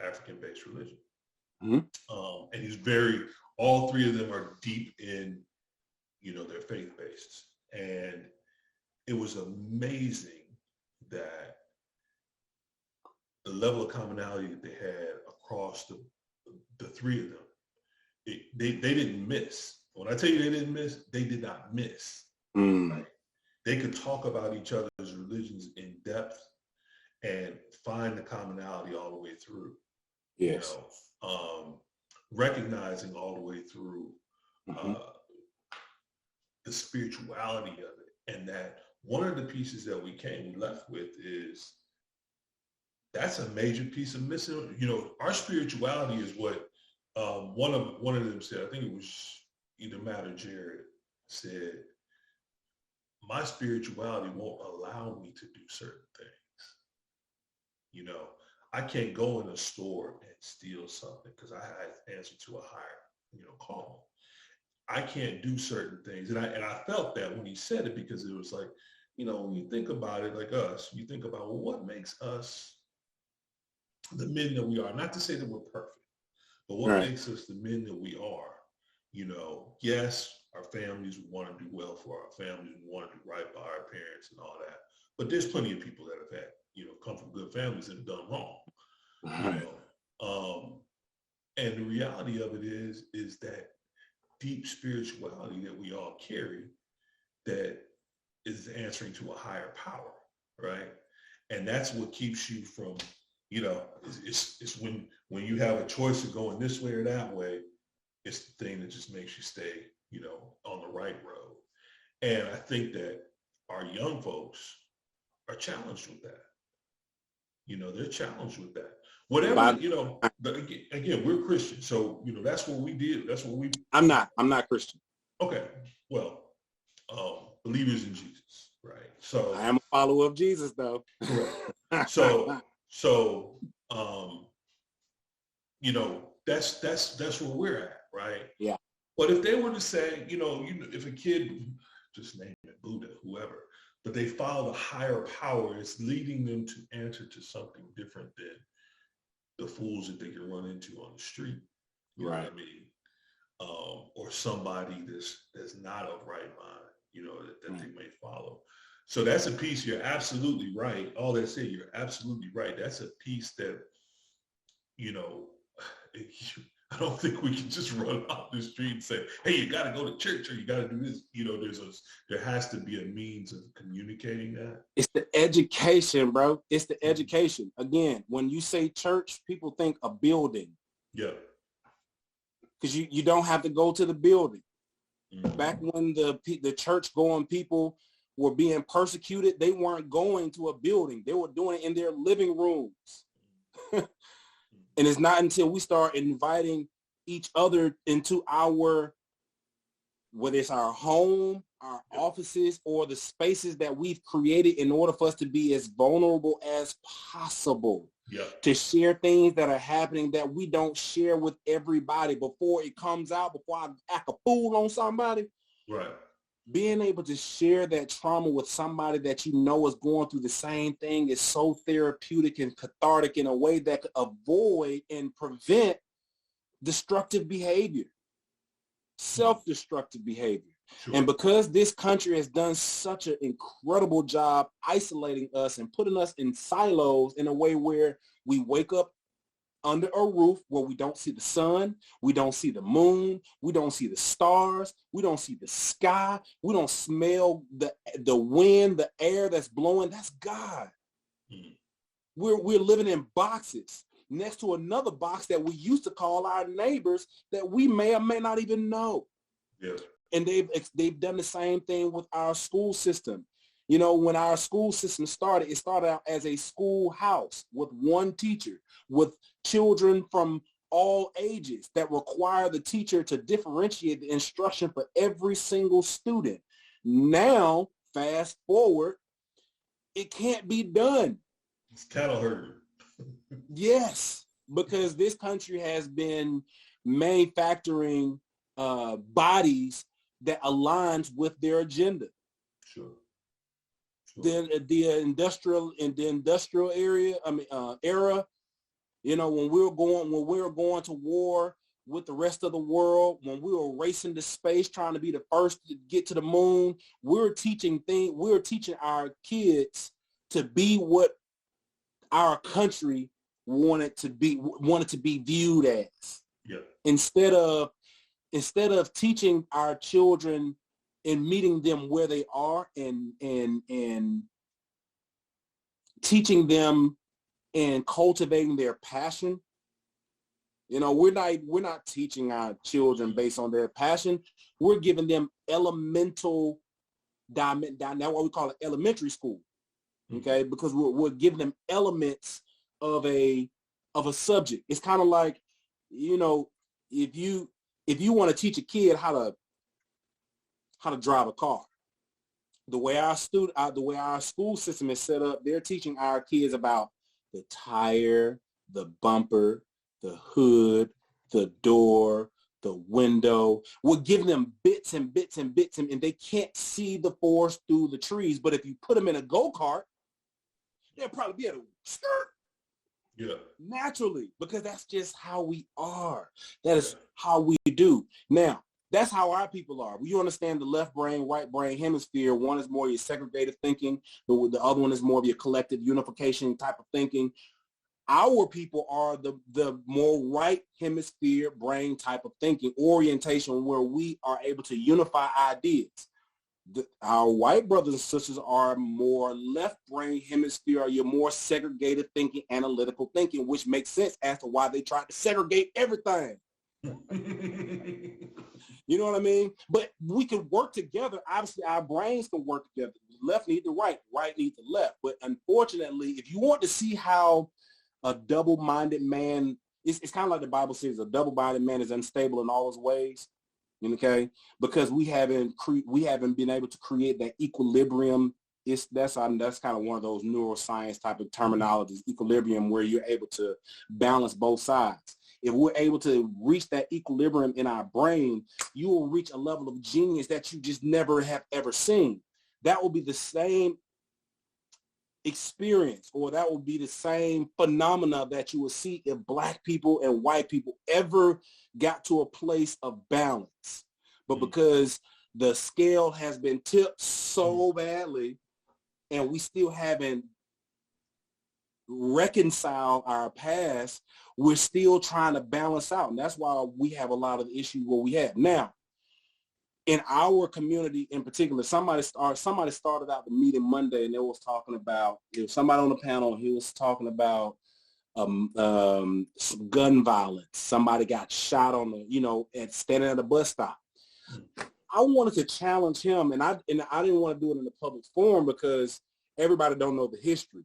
African-based religion. And he's all three of them are deep in, you know, their faith bases. And it was amazing that the level of commonality that they had across the three of them, they didn't miss. When I tell you they didn't miss, they did not miss. Right? They could talk about each other's religions in depth and find the commonality all the way through. Yes. You know, recognizing all the way through the spirituality of it. And that one of the pieces that we left with is that's a major piece of missing. You know, our spirituality is what one of them said. I think it was either Matt or Jared said, my spirituality won't allow me to do certain things. You know, I can't go in a store and steal something because I have answer to a higher, you know, call. I can't do certain things. And I felt that when he said it, because it was like, you know, when you think about it, like us, you think about, well, what makes us the men that we are? Not to say that we're perfect, but what makes us the men that we are? You know, yes, our families want to do well for our families. We want to do right by our parents and all that. But there's plenty of people that have had, you know, come from good families and done wrong. You know, and the reality of it is that deep spirituality that we all carry that is answering to a higher power, right? And that's what keeps you from, you know, it's when you have a choice of going this way or that way, it's the thing that just makes you stay, you know, on the right road. And I think that our young folks are challenged with that. You know, they're challenged with that. Whatever, you know, but again, we're Christians. So, you know, that's what we did. That's what we... I'm not Christian. Okay. Well, believers in Jesus, right? So I am a follower of Jesus, though. Correct. So, you know, that's where we're at, right? Yeah. But if they were to say, you know, if a kid, just name it, Buddha, whoever, but they follow the higher power, it's leading them to answer to something different than the fools that they can run into on the street. You know what I mean? Or somebody that's not of right mind, you know, that they may follow. So that's a piece, you're absolutely right. All that said, you're absolutely right. That's a piece that, you know, I don't think we can just run out the street and say, hey, you got to go to church or you got to do this. You know, there has to be a means of communicating that. It's the education, bro. It's the education. Again, when you say church, people think a building. Yeah. Because you don't have to go to the building. Back when the church-going people were being persecuted, they weren't going to a building. They were doing it in their living rooms. And it's not until we start inviting each other into our, whether it's our home, our offices, or the spaces that we've created in order for us to be as vulnerable as possible. Yeah. To share things that are happening that we don't share with everybody before it comes out, before I act a fool on somebody. Right. Being able to share that trauma with somebody that you know is going through the same thing is so therapeutic and cathartic in a way that could avoid and prevent destructive behavior, self-destructive behavior. Sure. And because this country has done such an incredible job isolating us and putting us in silos in a way where we wake up under a roof where we don't see the sun, we don't see the moon, we don't see the stars, we don't see the sky, we don't smell the wind, the air that's blowing. That's God. Mm. We're living in boxes next to another box that we used to call our neighbors that we may or may not even know. Yeah. And they've done the same thing with our school system. You know, when our school system started, it started out as a schoolhouse with one teacher, with children from all ages that require the teacher to differentiate the instruction for every single student. Now, fast forward, it can't be done. It's cattle herding. Yes, because this country has been manufacturing bodies that aligns with their agenda. Sure. The industrial era, you know, when we were going to war with the rest of the world, when we were racing to space, trying to be the first to get to the moon, we're teaching our kids to be what our country wanted to be viewed as. Yeah. Instead of teaching our children and meeting them where they are and teaching them and cultivating their passion. You know, we're not teaching our children based on their passion. We're giving them elemental that's what we call it elementary school. Okay, because we're giving them elements of a subject. It's kind of like, you know, if you want to teach a kid how to drive a car, the way our school system is set up, they're teaching our kids about the tire, the bumper, the hood, the door, the window. We're giving them bits and bits and bits, and they can't see the forest through the trees. But if you put them in a go-kart, they'll probably be able to skirt. Yeah. Naturally, because that's just how we are. That is how we do. Now, that's how our people are. You understand the left brain, right brain hemisphere. One is more your segregated thinking. The other one is more of your collective unification type of thinking. Our people are the more right hemisphere brain type of thinking, orientation, where we are able to unify ideas. Our white brothers and sisters are more left brain hemisphere, or your more segregated thinking, analytical thinking, which makes sense as to why they tried to segregate everything. You know what I mean? But we can work together. Obviously, our brains can work together. Left needs the right needs the left. But unfortunately, if you want to see how a double-minded man, it's kind of like the Bible says, a double-minded man is unstable in all his ways. Okay, because we haven't been able to create that equilibrium. That's kind of one of those neuroscience type of terminologies, equilibrium, where you're able to balance both sides. If we're able to reach that equilibrium in our brain, you will reach a level of genius that you just never have ever seen. That will be the same experience, or that will be the same phenomena that you will see if Black people and white people ever got to a place of balance. But because the scale has been tipped so badly and we still haven't reconciled our past, we're still trying to balance out. And that's why we have a lot of the issues what we have. Now, in our community in particular, somebody started out the meeting Monday, and they was talking about, somebody on the panel, he was talking about gun violence. Somebody got shot on standing at a bus stop. I wanted to challenge him, and I didn't want to do it in the public forum because everybody don't know the history.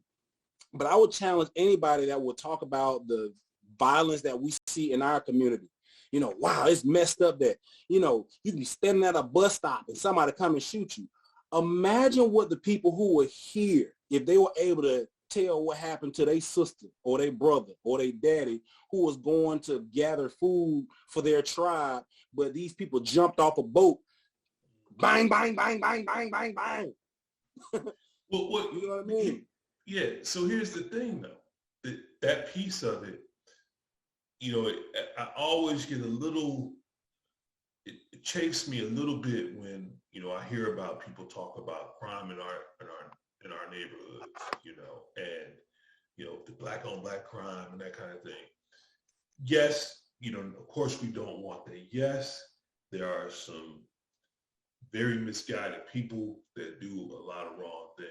But I would challenge anybody that will talk about the violence that we see in our community. You know, wow, it's messed up that, you know, you can be standing at a bus stop and somebody come and shoot you. Imagine what the people who were here, if they were able to tell what happened to their sister or their brother or their daddy who was going to gather food for their tribe, but these people jumped off a boat. Bang, bang, bang, bang, bang, bang, bang. Well, you know what I mean? Yeah. So here's the thing, though. That piece of it, you know, I always get a little, it chafes me a little bit when, you know, I hear about people talk about crime in our neighborhoods, you know, and, you know, the black on black crime and that kind of thing. Yes, you know, of course we don't want that. Yes, there are some very misguided people that do a lot of wrong things.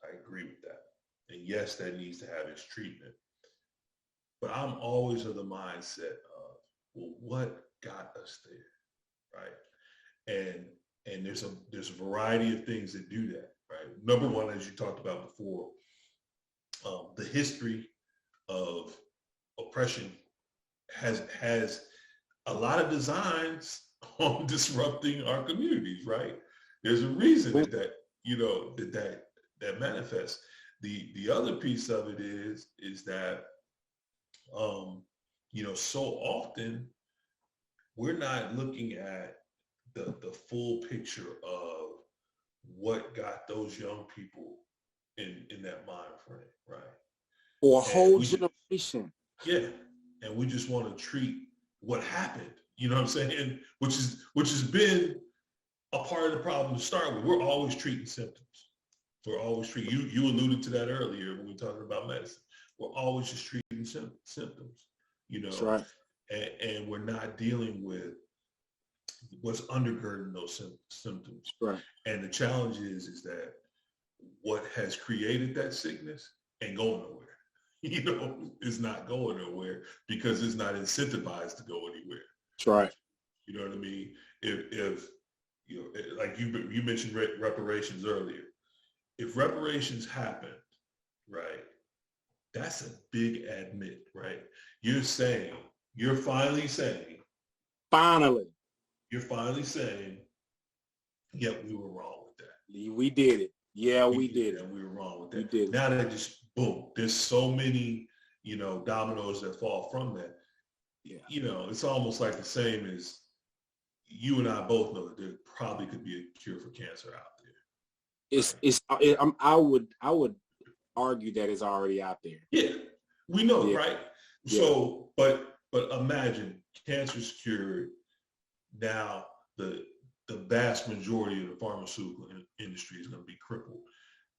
I agree with that. And yes, that needs to have its treatment. But I'm always of the mindset of, well, what got us there, right? And there's a variety of things that do that, right? Number one, as you talked about before, the history of oppression has a lot of designs on disrupting our communities, right? There's a reason that you know that manifests. The other piece of it is that you know, so often we're not looking at the full picture of what got those young people in that mind frame, right? Or a whole generation. Yeah. And we just want to treat what happened, you know what I'm saying? Which has been a part of the problem to start with. We're always treating symptoms. We're always treating, you alluded to that earlier when we were talking about medicine. We're always just treating symptoms, you know? That's right. And we're not dealing with what's undergirding those symptoms. Right. And the challenge is that what has created that sickness ain't going nowhere. You know, it's not going nowhere because it's not incentivized to go anywhere. That's right. You know what I mean? If you know, like you mentioned reparations earlier. If reparations happened, right, that's a big admit, right? You're finally saying, yeah, we were wrong with that. We did it. Yeah, we did it. And we were wrong with that. We did it. Now that just boom, there's so many, you know, dominoes that fall from that. Yeah. You know, it's almost like the same as you and I both know that there probably could be a cure for cancer out there. I would argue that it's already out there. Yeah, we know, yeah. Right? Yeah. So, but imagine cancer's cured. Now the vast majority of the pharmaceutical industry is going to be crippled,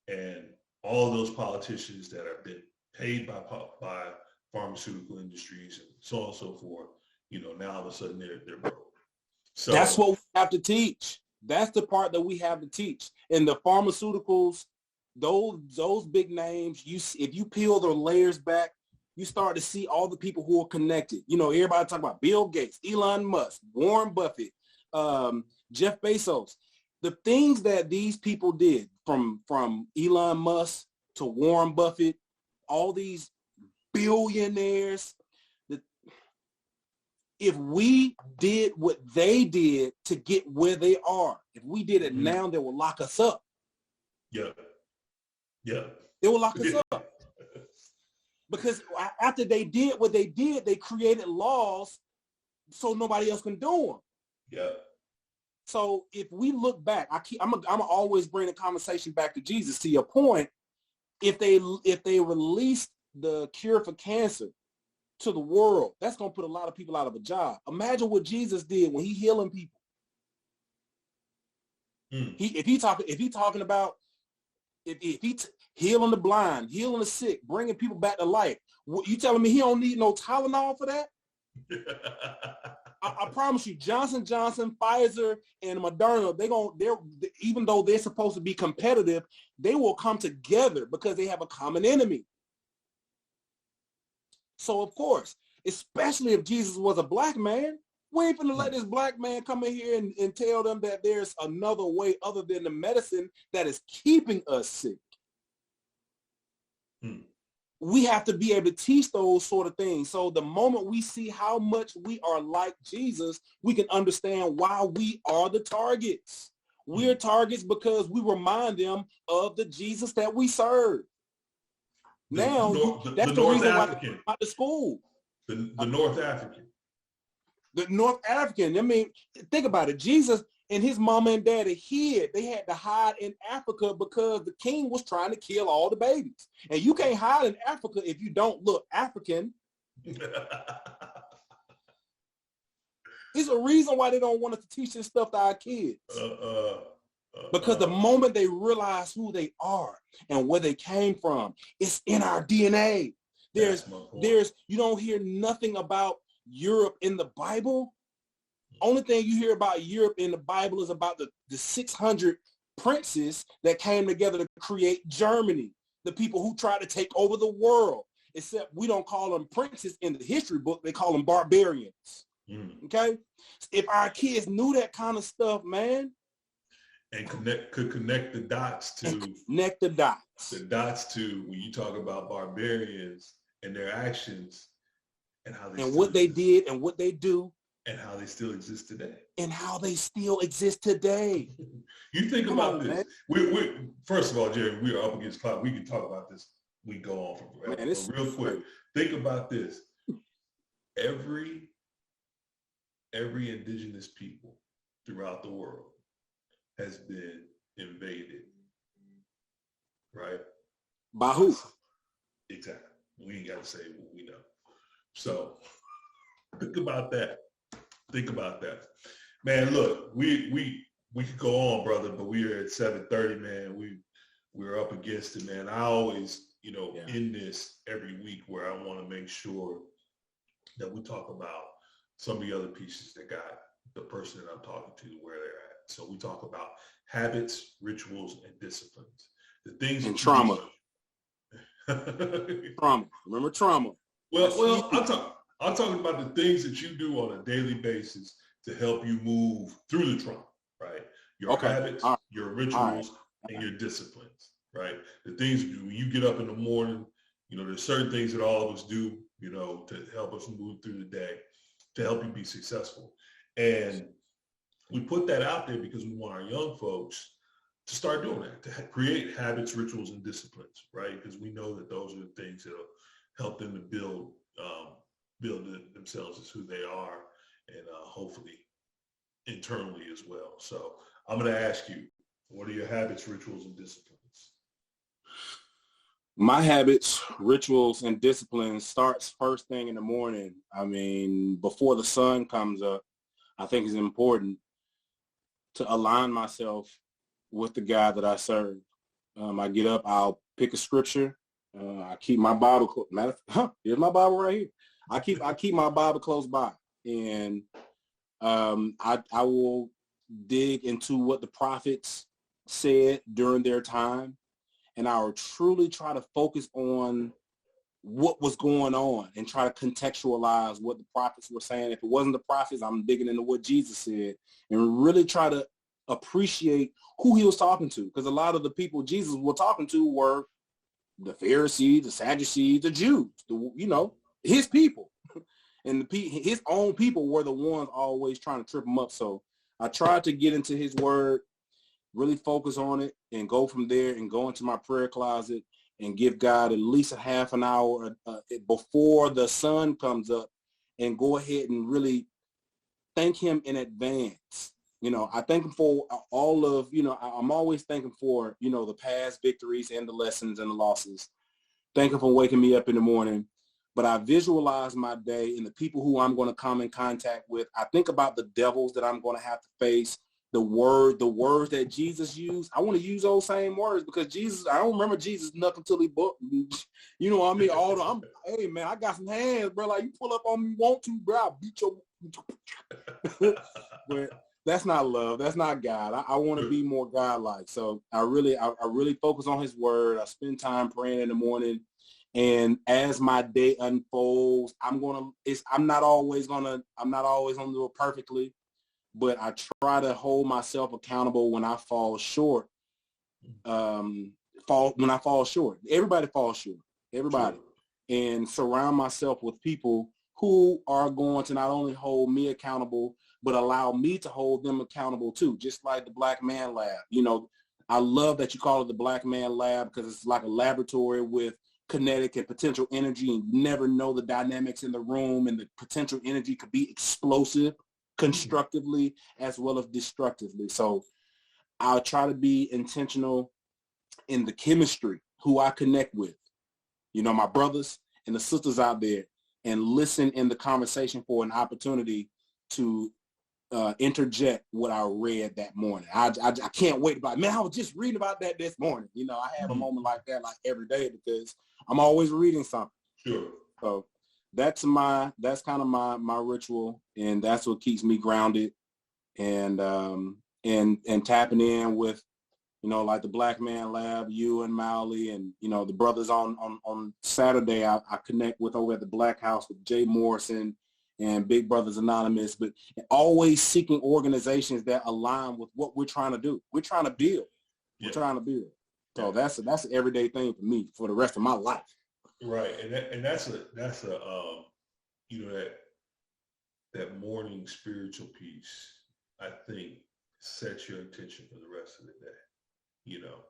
and all of those politicians that have been paid by pharmaceutical industries and so on and so forth, you know, now all of a sudden they're broke. So that's what we have to teach. That's the part that we have to teach. In the pharmaceuticals, those big names, if you peel the layers back, you start to see all the people who are connected. You know, everybody talk about Bill Gates, Elon Musk, Warren Buffett, Jeff Bezos. The things that these people did, from Elon Musk to Warren Buffett, all these billionaires, if we did what they did to get where they are, if we did it now, they will lock us up. Yeah. Yeah. They will lock us up. Because after they did what they did, they created laws so nobody else can do them. Yeah. So if we look back, I'm always bring the conversation back to Jesus. To your point, if they released the cure for cancer to the world, that's going to put a lot of people out of a job. Imagine what Jesus did when he healing people. If he talking about healing the blind, healing the sick, bringing people back to life, you telling me he don't need no Tylenol for that? I promise you, Johnson & Johnson, Pfizer, and Moderna, they're even though they're supposed to be competitive, they will come together because they have a common enemy. So of course, especially if Jesus was a black man, we ain't gonna let this black man come in here and tell them that there's another way other than the medicine that is keeping us sick. we have to be able to teach those sort of things. So the moment we see how much we are like Jesus, we can understand why we are the targets. We're targets because we remind them of the Jesus that we serve. That's the North reason African. why the school. The North African. The North African. I mean, think about it. Jesus and his mama and daddy hid. They had to hide in Africa because the king was trying to kill all the babies. And you can't hide in Africa if you don't look African. There's a reason why they don't want us to teach this stuff to our kids. Because the moment they realize who they are and where they came from, it's in our DNA. You don't hear nothing about Europe in the Bible. Only thing you hear about Europe in the Bible is about the 600 princes that came together to create Germany, the people who tried to take over the world. Except we don't call them princes in the history book. They call them barbarians. Okay? If our kids knew that kind of stuff, man. And could connect the dots to. Connect the dots. The dots to when you talk about barbarians and their actions and how they. And what they did and what they do. And how they still exist today. You think about this. We first of all, Jerry, we are up against cloud. We can talk about this. We go on for forever. Real quick. Think about this. Every indigenous people throughout the world has been invaded. Right? By who? Exactly. We ain't got to say what we know. So think about that. Man, look, we could go on, brother, but we are at 7:30, man. We're up against it, man. I always, in this every week where I want to make sure that we talk about some of the other pieces that got the person that I'm talking to where they're at. So we talk about habits, rituals, and disciplines. The things and trauma. Trauma. Remember trauma. Well, I'm talking about the things that you do on a daily basis to help you move through the trauma, right? Your habits, your rituals, and your disciplines, right? The things when you get up in the morning, there's certain things that all of us do, to help us move through the day, to help you be successful. And we put that out there because we want our young folks to start doing that, to create habits, rituals, and disciplines, right? Because we know that those are the things that'll help them to build themselves as who they are, and hopefully internally as well. So I'm going to ask you, what are your habits, rituals, and disciplines? My habits, rituals, and disciplines starts first thing in the morning. I mean, before the sun comes up, I think it's important to align myself with the God that I serve. I get up, I'll pick a scripture. I keep my Bible. Here's my Bible right here. I keep my Bible close by, and I will dig into what the prophets said during their time, and I will truly try to focus on what was going on and try to contextualize what the prophets were saying. If it wasn't the prophets, I'm digging into what Jesus said and really try to appreciate who he was talking to, because a lot of the people Jesus was talking to were the Pharisees, the Sadducees, the Jews, his people. And his own people were the ones always trying to trip him up. So I tried to get into his word, really focus on it, and go from there and go into my prayer closet and give God at least a half an hour before the sun comes up, and go ahead and really thank him in advance. I thank him for all of, I'm always thanking for, the past victories and the lessons and the losses. Thank him for waking me up in the morning. But I visualize my day and the people who I'm going to come in contact with. I think about the devils that I'm going to have to face, the words that Jesus used. I want to use those same words because Jesus, I don't remember Jesus nothing till he booked. Hey man, I got some hands, bro. Like you pull up on me, want to, bro, I'll beat your. But that's not love. That's not God. I want to be more God-like. So I really focus on his word. I spend time praying in the morning. And as my day unfolds, I'm not always gonna do it perfectly, but I try to hold myself accountable when I fall short. When I fall short. Everybody falls short. Everybody. and surround myself with people who are going to not only hold me accountable, but allow me to hold them accountable too, just like the Black Man Lab. You know, I love that you call it the Black Man Lab because it's like a laboratory with kinetic and potential energy, and you never know the dynamics in the room, and the potential energy could be explosive constructively as well as destructively. So I'll try to be intentional in the chemistry, who I connect with, you know, my brothers and the sisters out there, and listen in the conversation for an opportunity to interject what I read that morning. I can't wait about, man, I was just reading about that this morning. You know, I have a moment like that like every day because I'm always reading something. Sure. So that's kind of my ritual, and that's what keeps me grounded and tapping in with, you know, like the Black Man Lab, you and Mowley, and, you know, the brothers on Saturday I connect with over at the Black House with Jay Morrison and Big Brothers Anonymous, but always seeking organizations that align with what we're trying to do. We're trying to build. Yeah. We're trying to build. So that's an everyday thing for me for the rest of my life. Right, and that's a you know, that morning spiritual piece, I think, sets your intention for the rest of the day. You know,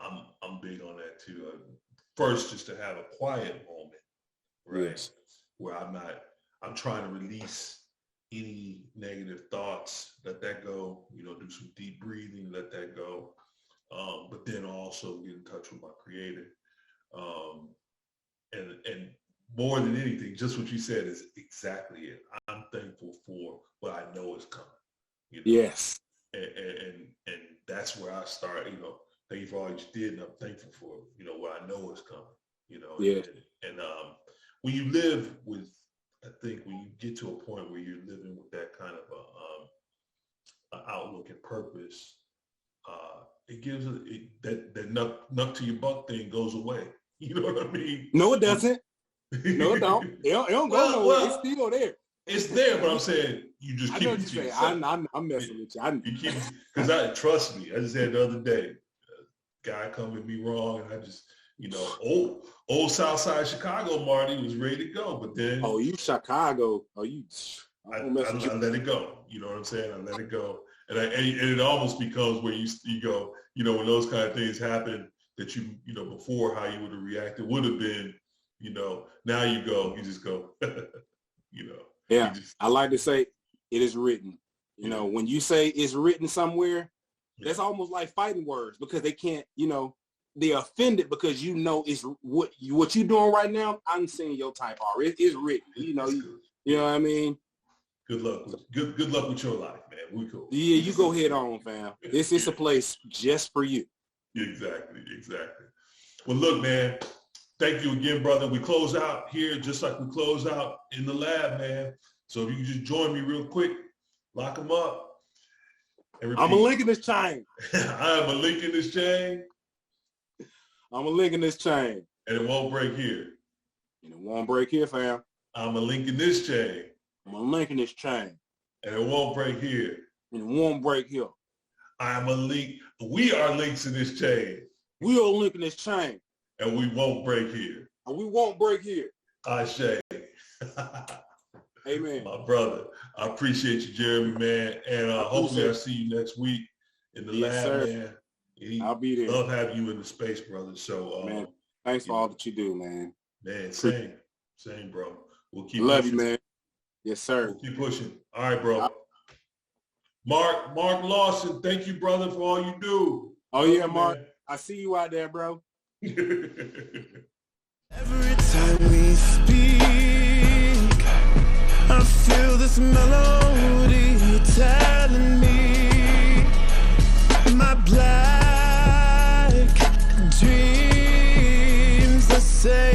I'm big on that too. First, just to have a quiet moment, right, yes, where I'm trying to release any negative thoughts, let that go. You know, do some deep breathing, let that go. But then also get in touch with my Creator. And more than anything, just what you said is exactly it. I'm thankful for what I know is coming. You know? yes, and that's where I start. You know, thank you for all you did, and I'm thankful for, you know, what I know is coming. You know, yeah. and when you live with, I think when you get to a point where you're living with that kind of a outlook and purpose, it gives that nuck to your buck thing goes away. You know what I mean? No, it doesn't. No, it don't. It don't go nowhere. Well, it's still there. It's there, but I'm saying you just I keep know it what to you're yourself. saying. I'm messing with you. You keep, because trust me, I just had the other day, a guy come at me wrong, and I just, you know, old Southside Chicago Marty was ready to go, but then you Chicago. I let it go. You know what I'm saying? I let it go, and it almost becomes where you go, you know, when those kind of things happen that you know, before how you would have reacted would have been, you know, now you just go, you know. Yeah, I like to say it is written. You know, when you say it's written somewhere, that's almost like fighting words, because they can't, you know, they're offended because, you know, it's what you're doing right now. I'm seeing your type already. It's written. You know, you know what I mean? Good luck. Good luck with your life, man. We cool. Yeah, you go head on, fam. This is a place just for you. Exactly. Well, look, man, thank you again, brother. We close out here just like we close out in the lab, man. So if you can just join me real quick, lock them up. I'm a link in this chain. I am a link in this chain. I'm a link in this chain. And it won't break here. And it won't break here, fam. I'm a link in this chain. I'm a link in this chain. And it won't break here. And it won't break here. I'm a link. We are links in this chain. We are a link in this chain. And we won't break here. And we won't break here. Ashe. Amen. My brother. I appreciate you, Jeremy, man. And hopefully I'll see you next week in the lab, sir. Man. I'll be there. Love having you in the space, brother. So, man, thanks for all that you do, man. Man, same, bro. We'll keep love pushing. you, man. Yes, sir. We'll keep pushing. All right, bro. Mark Lawson, thank you, brother, for all you do. Oh, yeah, Mark. Man. I see you out there, bro. Every time we speak, I feel this melody telling me my black dreams are safe.